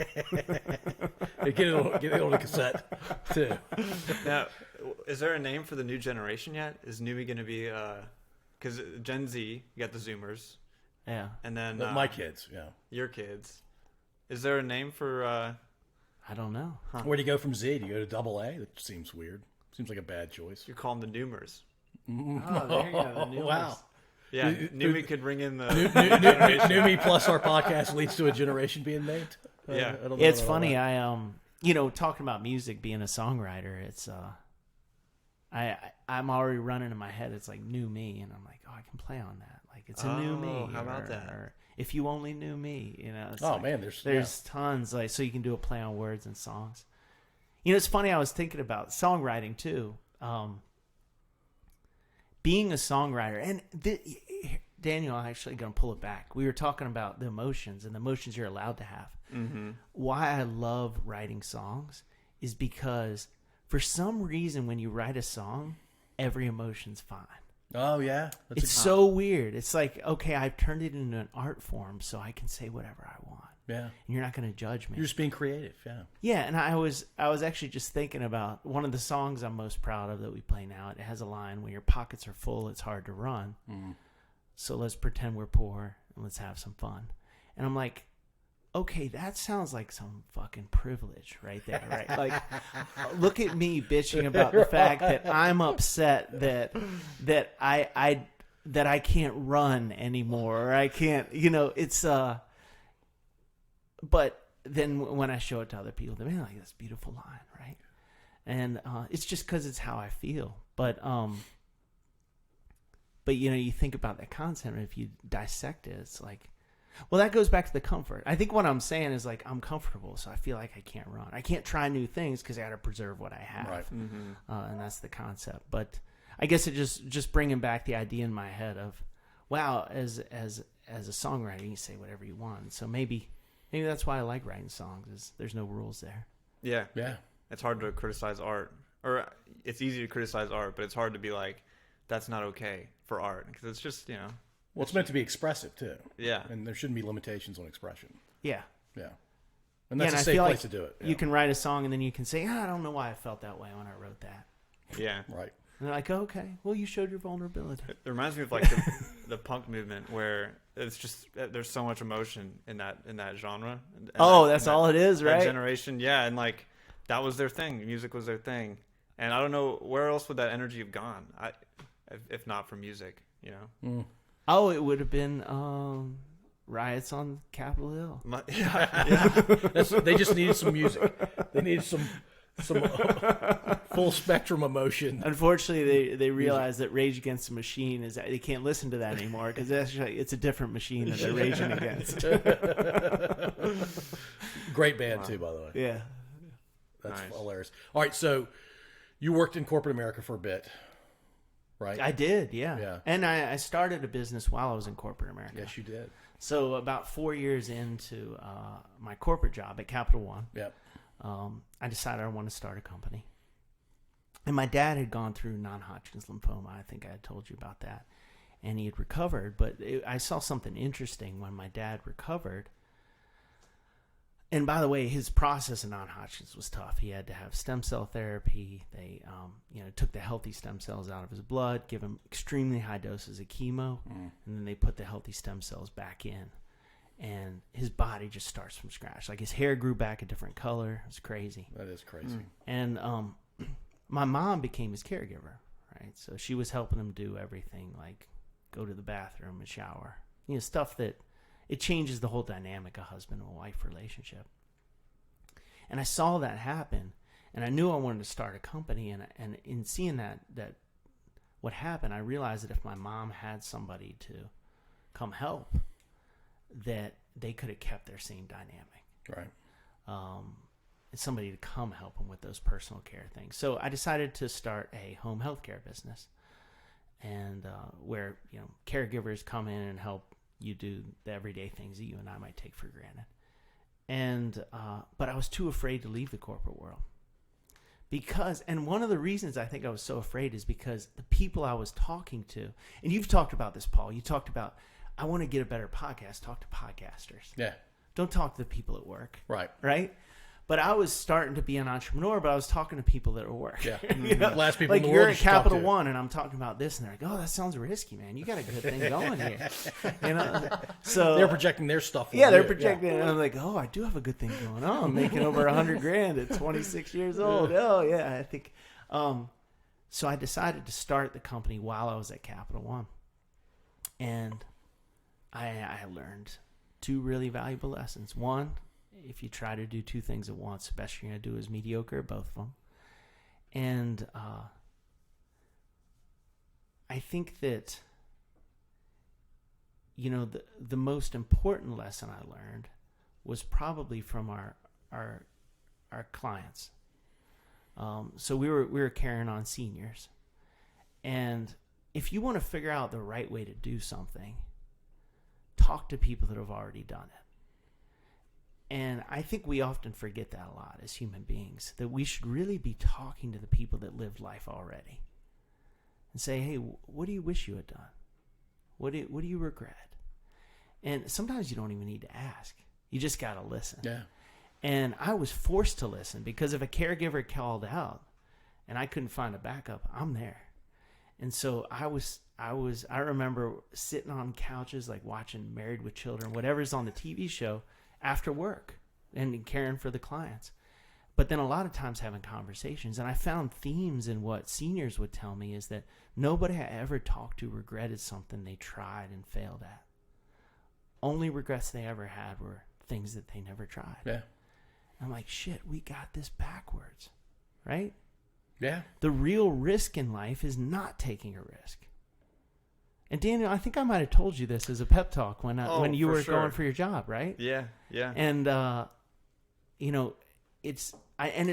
it on a cassette too. Now, is there a name for the new generation yet? Is Newbie going to be because Gen Z, you got the Zoomers, Yeah. and then My kids, yeah. your kids. Is there a name for? I don't know. Where do you go from Z? Do you go to double A? That seems weird. Seems like a bad choice. You call them the Noomers. Oh, there you go. The new Wow. ones. Yeah, Newbie could ring in the. New me plus our podcast leads to a generation being named. Yeah. I don't know It's about funny. that. I talking about music, being a songwriter. It's I'm already running in my head. It's like new me, and I'm like, oh, I can play on that. Like it's a new me. How about that? Or if you only knew me, it's Oh like, man, there's tons. Like so, you can do a play on words and songs. It's funny. I was thinking about songwriting too. Being a songwriter, and Daniel, I'm actually going to pull it back. We were talking about the emotions and the emotions you're allowed to have. Mm-hmm. Why I love writing songs is because for some reason when you write a song, every emotion's fine. Oh yeah, It's so weird. It's like, okay, I've turned it into an art form so I can say whatever I want. Yeah, And you're not going to judge me. you're just being creative. Yeah. Yeah, and I was actually just thinking about one of the songs I'm most proud of that we play now. It has a line, when your pockets are full, it's hard to run. Mm. So let's pretend we're poor and let's have some fun. And I'm like, okay, that sounds like some fucking privilege right there, right? Like, look at me bitching about the fact that I'm upset that I can't run anymore, or I can't, it's but then when I show it to other people, they're like, that's a beautiful line, right? And it's just because it's how I feel. But you think about that concept, and if you dissect it, it's like, well, that goes back to the comfort. I think what I'm saying is like, I'm comfortable, so I feel like I can't run. I can't try new things because I got to preserve what I have. Right. Mm-hmm. And that's the concept. But I guess it just bringing back the idea in my head of, wow, as a songwriter, you say whatever you want. So maybe that's why I like writing songs, is there's no rules there. Yeah. Yeah. It's hard to criticize art, or it's easy to criticize art, but it's hard to be like, that's not okay for art, because it's just Well, it's meant to be expressive too. Yeah. And there shouldn't be limitations on expression. Yeah. Yeah. And that's and a I safe feel place like to do it. You can write a song and then you can say, I don't know why I felt that way when I wrote that. Yeah. Right. And they're like, okay, well, you showed your vulnerability. It reminds me of like the punk movement, where it's just there's so much emotion in that genre. And That's all it is, right? That generation, yeah, and like that was their thing. Music was their thing, and I don't know where else would that energy have gone, if not for music, Mm. Oh, it would have been riots on Capitol Hill. Yeah. They just needed some music. They needed some full spectrum emotion. Unfortunately, they realized that Rage Against the Machine they can't listen to that anymore because it's a different machine that they're raging against. Great band too, by the way. Yeah. That's Nice. hilarious. All right, so you worked in corporate America for a bit, right? I did, yeah. Yeah. And I started a business while I was in corporate America. Yes, you did. So about 4 years into my corporate job at Capital One, Yep. I decided I wanted to start a company. And my dad had gone through non-Hodgkin's lymphoma. I think I had told you about that. And he had recovered. But I saw something interesting when my dad recovered. And by the way, his process of non-Hodgkin's was tough. He had to have stem cell therapy. They took the healthy stem cells out of his blood, give him extremely high doses of chemo, and then they put the healthy stem cells back in. And his body just starts from scratch. Like his hair grew back a different color. It was crazy. That is crazy. And my mom became his caregiver, right? So she was helping him do everything, like go to the bathroom and shower. Stuff that it changes the whole dynamic of husband and wife relationship. And I saw that happen, and I knew I wanted to start a company. And in seeing that what happened, I realized that if my mom had somebody to come help, that they could have kept their same dynamic. Right. And somebody to come help them with those personal care things. So I decided to start a home health care business, and where caregivers come in and help you do the everyday things that you and I might take for granted. And but I was too afraid to leave the corporate world. And one of the reasons I think I was so afraid is because the people I was talking to, and you've talked about this, Paul, you talked about, I want to get a better podcast, talk to podcasters. Yeah. Don't talk to the people at work. Right. Right? But I was starting to be an entrepreneur, but I was talking to people that are at work. Yeah. You know? Last people like in the you're world at you should talk Capital to. One, and I'm talking about this, and they're like, "Oh, that sounds risky, man. You got a good thing going here." So They're projecting their stuff. Yeah, they're projecting. And I'm like, "Oh, I do have a good thing going on. I'm making over $100,000 at 26 years old." Oh, yeah, I think. So I decided to start the company while I was at Capital One, and I learned 2 really valuable lessons. One, if you try to do 2 things at once, the best you're going to do is mediocre at both of them. And I think that, the most important lesson I learned was probably from our clients. So we were carrying on seniors. And if you want to figure out the right way to do something, talk to people that have already done it. And I think we often forget that a lot as human beings, that we should really be talking to the people that lived life already and say, hey, what do you wish you had done? What do you regret? And sometimes you don't even need to ask. You just got to listen. Yeah. And I was forced to listen, because if a caregiver called out and I couldn't find a backup, I'm there. And so I remember sitting on couches, like watching Married with Children, whatever's on the TV show, after work and caring for the clients. But then a lot of times having conversations. And I found themes in what seniors would tell me is that nobody I ever talked to regretted something they tried and failed at. Only regrets they ever had were things that they never tried. Yeah. I'm like, shit, we got this backwards, right? Yeah. The real risk in life is not taking a risk. And Daniel, I think I might have told you this as a pep talk when you were going for your job, right? Yeah, yeah. And it's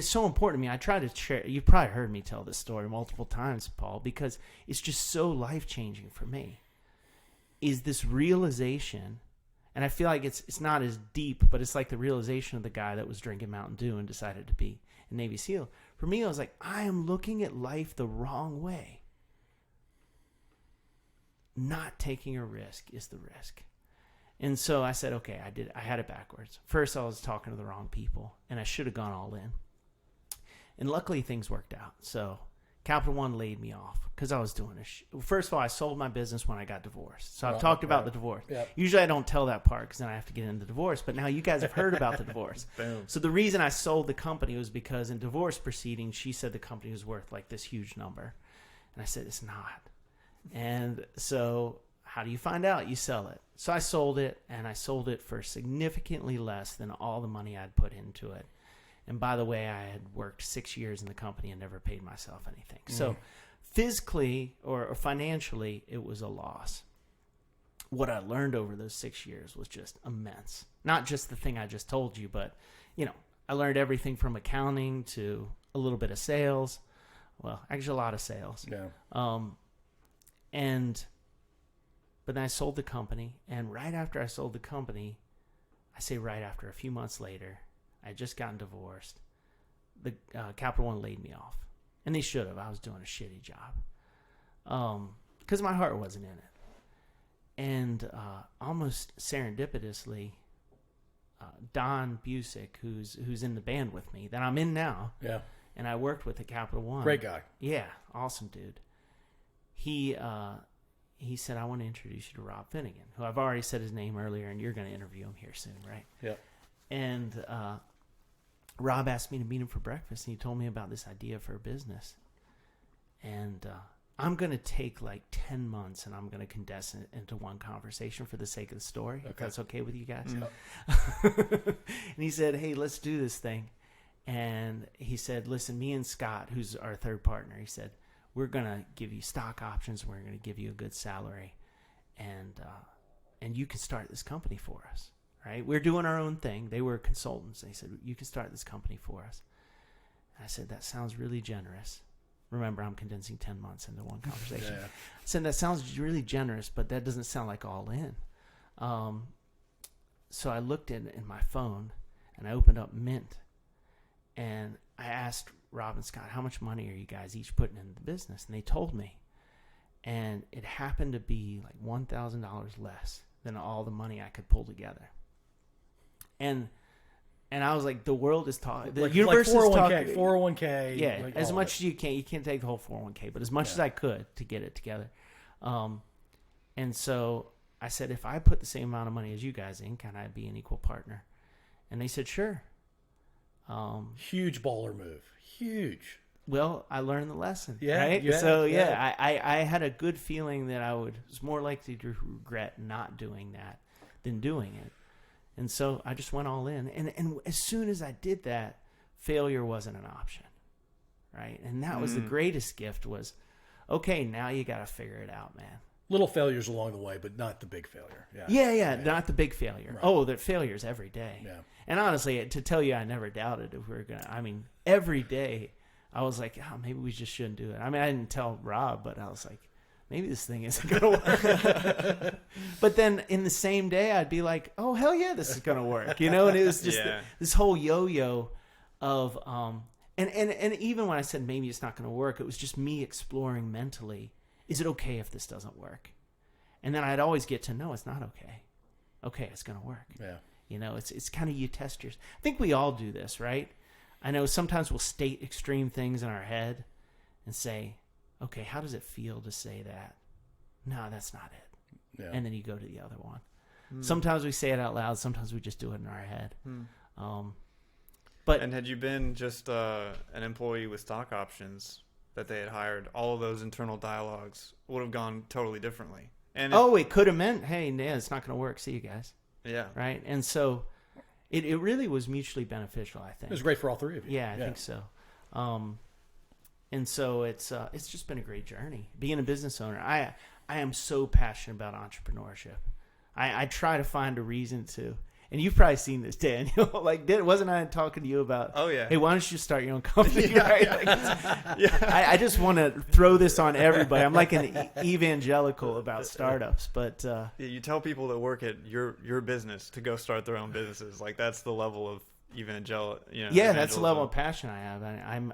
so important to me. I try to share. You've probably heard me tell this story multiple times, Paul, because it's just so life changing for me. Is this realization, and I feel like it's not as deep, but it's like the realization of the guy that was drinking Mountain Dew and decided to be a Navy SEAL. For me, I was like, I am looking at life the wrong way. Not taking a risk is the risk. And so I said, okay, I had it backwards. First, I was talking to the wrong people, and I should have gone all in. And luckily, things worked out. So Capital One laid me off because I was doing first of all, I sold my business when I got divorced. So I've talked about the divorce. Yep. Usually I don't tell that part because then I have to get into the divorce. But now you guys have heard about the divorce. Boom. So the reason I sold the company was because in divorce proceedings, she said the company was worth like this huge number. And I said, it's not. And so how do you find out? You sell it. So I sold it, and I sold it for significantly less than all the money I'd put into it. And by the way, I had worked 6 years in the company and never paid myself anything. So physically or financially, it was a loss. What I learned over those 6 years was just immense. Not just the thing I just told you, but, I learned everything from accounting to a little bit of sales. Well, actually a lot of sales. Yeah. But then I sold the company, and right after I sold the company, I say right after, a few months later, I had just gotten divorced. The Capital One laid me off, and they should have. I was doing a shitty job because my heart wasn't in it. And almost serendipitously, Don Busick, who's in the band with me that I'm in now, yeah, and I worked with at Capital One. Great guy. Yeah, awesome dude. He said, I want to introduce you to Rob Finnegan, who I've already said his name earlier, and you're going to interview him here soon, right? Yeah. And Rob asked me to meet him for breakfast, and he told me about this idea for a business. And I'm going to take like 10 months and I'm going to condense it into one conversation for the sake of the story. If that's okay with you guys. And he said, hey, let's do this thing. And he said, listen, me and Scott, who's our third partner, he said, we're going to give you stock options. We're going to give you a good salary. And you can start this company for us, right? We're doing our own thing. They were consultants. They said, you can start this company for us. And I said, that sounds really generous. Remember, I'm condensing 10 months into one conversation. I said, that sounds really generous, but that doesn't sound like all in. So I looked in my phone, and I opened up Mint, and I asked Rob and Scott, how much money are you guys each putting into the business? And they told me. And it happened to be like $1,000 less than all the money I could pull together. And I was like, the world is talking. The universe is talking. 401k. Yeah, like as much as you can. You can't take the whole 401k, but as much as I could to get it together. And so I said, if I put the same amount of money as you guys in, can I be an equal partner? And they said, sure. Huge baller move. Huge. Well, I learned the lesson. Yeah. Right? Yeah, so yeah. I had a good feeling that I was more likely to regret not doing that than doing it. And so I just went all in. And as soon as I did that, failure wasn't an option. Right? And that was the greatest gift was, okay, now you got to figure it out, man. Little failures along the way, but not the big failure. Yeah, not the big failure. Right. Oh, the failures every day. Yeah. And honestly, to tell you, I never doubted if we were going to, I mean, every day I was like, oh, maybe we just shouldn't do it. I mean, I didn't tell Rob, but I was like, maybe this thing isn't going to work. But then in the same day, I'd be like, oh, hell yeah, this is going to work. You know, and it was just this whole yo-yo of, and even when I said maybe it's not going to work, it was just me exploring mentally, is it okay if this doesn't work? And then I'd always get to know it's not okay. Okay, it's going to work. Yeah. You know, it's kind of you test yours. I think we all do this, right? I know sometimes we'll state extreme things in our head and say, okay, how does it feel to say that? No, that's not it. Yeah. And then you go to the other one. Sometimes we say it out loud. Sometimes we just do it in our head. And had you been just an employee with stock options that they had hired, all of those internal dialogues would have gone totally differently. And it could have meant, hey, yeah, it's not going to work. See you guys. Yeah. Right. And so it really was mutually beneficial, I think. It was great for all three of you. Yeah, I think so. And so it's just been a great journey. Being a business owner, I am so passionate about entrepreneurship. I try to find a reason to. And you've probably seen this, Daniel. Wasn't I talking to you about? Oh yeah. Hey, why don't you start your own company? Right? I just want to throw this on everybody. I'm like an evangelical about startups, but you tell people that work at your business to go start their own businesses. Like that's the level of that's the level of passion I have.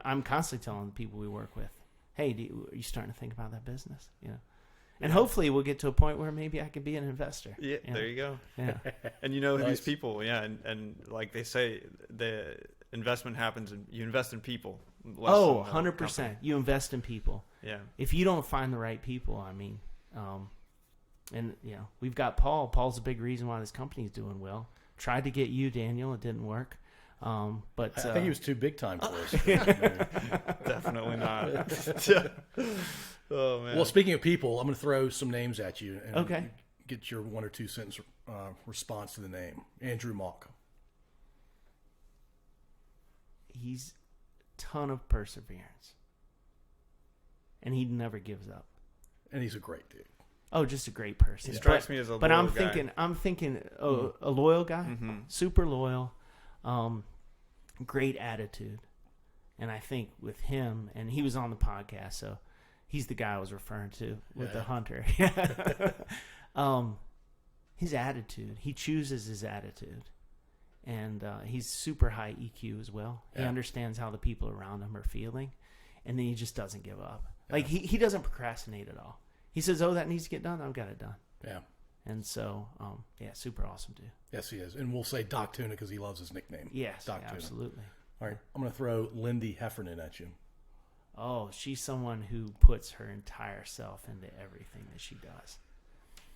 I'm constantly telling the people we work with, hey, are you starting to think about that business? And hopefully we'll get to a point where maybe I could be an investor. Yeah, there you go. Yeah. And these people, and like they say, the investment happens and you invest in people. 100%. You invest in people. Yeah. If you don't find the right people, I mean, we've got Paul. Paul's a big reason why this company's doing well. Tried to get you, Daniel. It didn't work. But I think he was too big time for us. Definitely not. Oh man. Well, speaking of people, I'm going to throw some names at you and okay. Get your 1 or 2 sentence response to the name. Andrew Mock. He's a ton of perseverance, and he never gives up. And he's a great dude. Oh, just a great person. He strikes me as a loyal guy. But I'm thinking, a loyal guy, super loyal, great attitude, and I think with him, and he was on the podcast, so he's the guy I was referring to with the hunter. His attitude, he chooses his attitude, and he's super high EQ as well. He understands how the people around him are feeling, and then he just doesn't give up. Like he doesn't procrastinate at all. He says, oh, that needs to get done. I've got it done. Yeah. And so, super awesome, dude. Yes, he is. And we'll say Doc Tuna because he loves his nickname. Yes, Doc Tuna. Absolutely. All right. I'm going to throw Lindy Heffernan at you. Oh, she's someone who puts her entire self into everything that she does.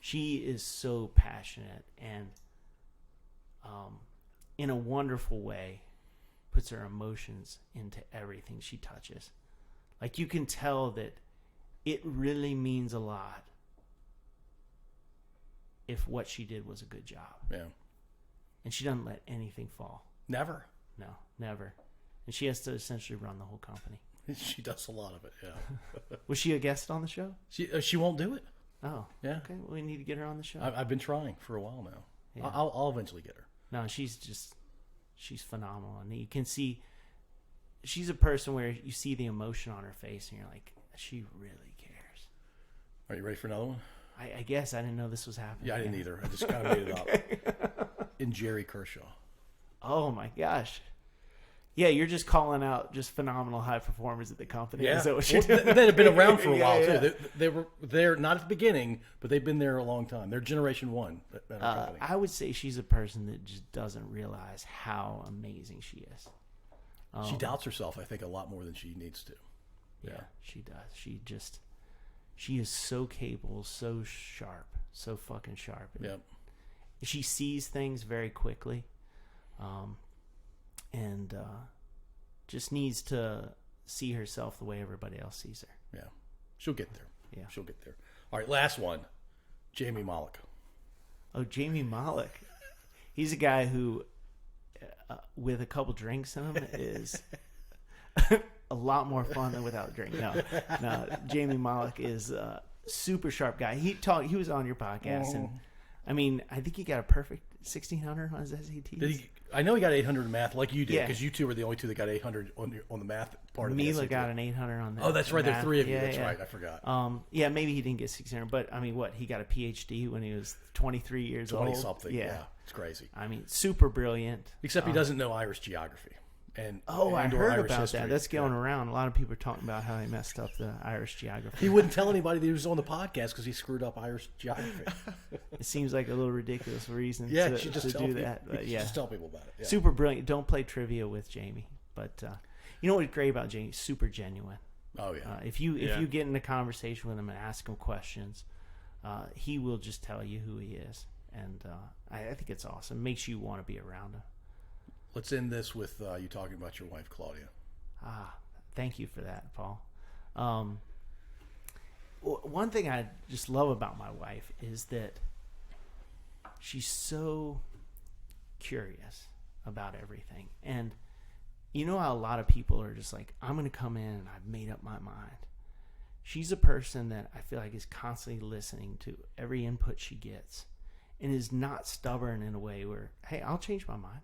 She is so passionate and, in a wonderful way, puts her emotions into everything she touches. Like, you can tell that it really means a lot if what she did was a good job. Yeah. And she doesn't let anything fall. Never. No, never. And she has to essentially run the whole company. She does a lot of it, yeah. Was she a guest on the show? She won't do it. Oh, Yeah. Okay, well, we need to get her on the show. I've been trying for a while now. Yeah. I'll eventually get her. No, she's phenomenal. And you can see she's a person where you see the emotion on her face and you're like, she really cares. Are you ready for another one? I guess I didn't know this was happening. Yeah, I didn't either. I just kind of made it up. In Jerry Kershaw. Oh my gosh. Yeah, you're just calling out just phenomenal high performers at the company. Yeah. Is that what you're doing? They've been around for a while, Yeah. too. They were there, not at the beginning, but they've been there a long time. They're generation one at our company. I would say she's a person that just doesn't realize how amazing she is. She doubts herself, I think, a lot more than she needs to. Yeah, she does. She is so capable, so sharp, so fucking sharp. Yep. She sees things very quickly, and just needs to see herself the way everybody else sees her. Yeah. She'll get there. Yeah. She'll get there. All right, last one. Jamie Malik. Oh, Jamie Malik. He's a guy who, with a couple drinks in him, is a lot more fun than without a drink. No. Jamie Malik is a super sharp guy. He was on your podcast, and I mean, I think he got a perfect 1600 on his SATs. I know he got 800 in math, like you did, Yeah. because you two were the only two that got 800 on the math part of the Mila SAT. got an 800 on that. Oh, that's right. There are math. three of you. Yeah, That's yeah. right. I forgot. Yeah, maybe he didn't get 1600, but I mean, he got a PhD when he was 23 years 20 old. something. Yeah. It's crazy. I mean, super brilliant. Except he doesn't know Irish geography. And I and/or heard Irish about history. that. That's going Yeah. around. A lot of people are talking about how he messed up the Irish geography. He wouldn't tell anybody that he was on the podcast because he screwed up Irish geography. It seems like a little ridiculous reason Yeah, to, you should just to tell do people. that. But You should yeah, just tell people about it. Yeah. super brilliant. Don't play trivia with Jamie. But you know what's great about Jamie? Super genuine. Oh yeah. If you get in a conversation with him and ask him questions, he will just tell you who he is, and I think it's awesome. Makes you want to be around him. Let's end this with you talking about your wife, Claudia. Thank you for that, Paul. One thing I just love about my wife is that she's so curious about everything. And you know how a lot of people are just like, I'm going to come in and I've made up my mind. She's a person that I feel like is constantly listening to every input she gets and is not stubborn in a way where, hey, I'll change my mind.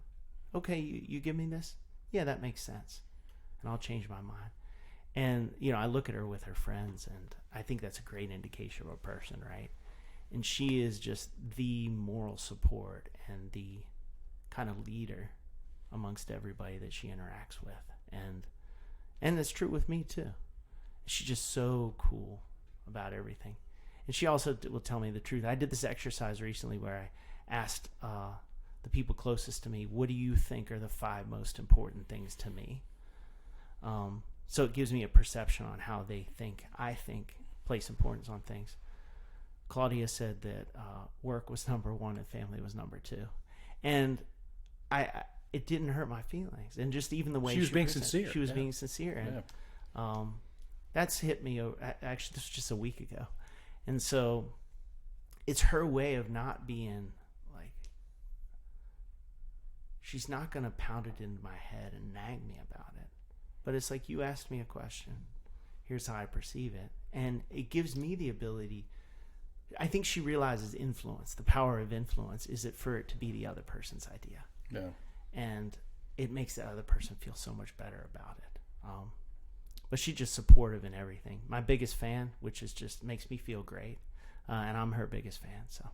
Okay, you give me this? Yeah, that makes sense. And I'll change my mind. And, you know, I look at her with her friends, and I think that's a great indication of a person, right? And she is just the moral support and the kind of leader amongst everybody that she interacts with. And it's true with me, too. She's just so cool about everything. And she also will tell me the truth. I did this exercise recently where I asked the people closest to me, what do you think are the 5 most important things to me? So it gives me a perception on how they think, I think, place importance on things. Claudia said that work was number 1 and family was number 2. And it didn't hurt my feelings. And just even the way She was being presented. sincere. She was Yeah. being sincere. And that's hit me, actually, this was just a week ago. And so it's her way of not being like, she's not going to pound it into my head and nag me about it. But it's like, you asked me a question. Here's how I perceive it. And it gives me the ability. I think she realizes influence. The power of influence is it for it to be the other person's idea. Yeah. And it makes the other person feel so much better about it. But she's just supportive in everything. My biggest fan, which is just makes me feel great. And I'm her biggest fan. So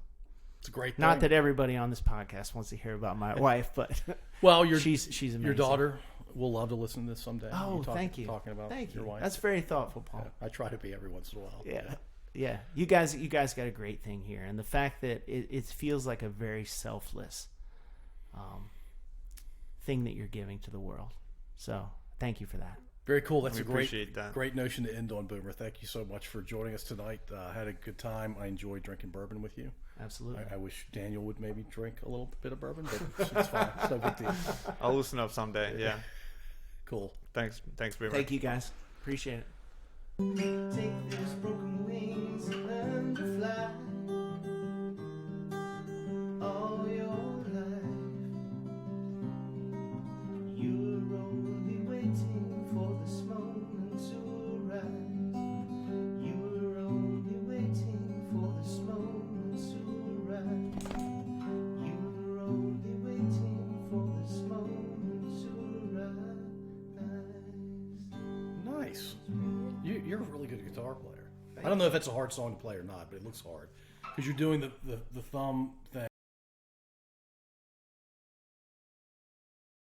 It's a great thing. not that everybody on this podcast wants to hear about my wife, but well, she's amazing. your daughter will love to listen to this someday. Oh, thank you. Talking about Thank your you. wife. That's very thoughtful, Paul. Yeah, I try to be every once in a while. Yeah. You guys got a great thing here, and the fact that it feels like a very selfless thing that you're giving to the world. So thank you for that. Very cool. That's We a appreciate that. great notion to end on, Boomer. Thank you so much for joining us tonight. Had a good time. I enjoyed drinking bourbon with you. Absolutely. I wish Daniel would maybe drink a little bit of bourbon, but it's fine. It's no big deal. I'll loosen up someday. Yeah. Cool. Thanks, Boomer. Thank you, guys. Appreciate it. Take these broken wings and learn to fly all your life. You're only waiting for this moment to arise. You're only waiting for this moment to arise. You're only waiting for this moment to arise. Nice. You're a really good guitar player. I don't know if that's a hard song to play or not, but it looks hard because you're doing the thumb thing.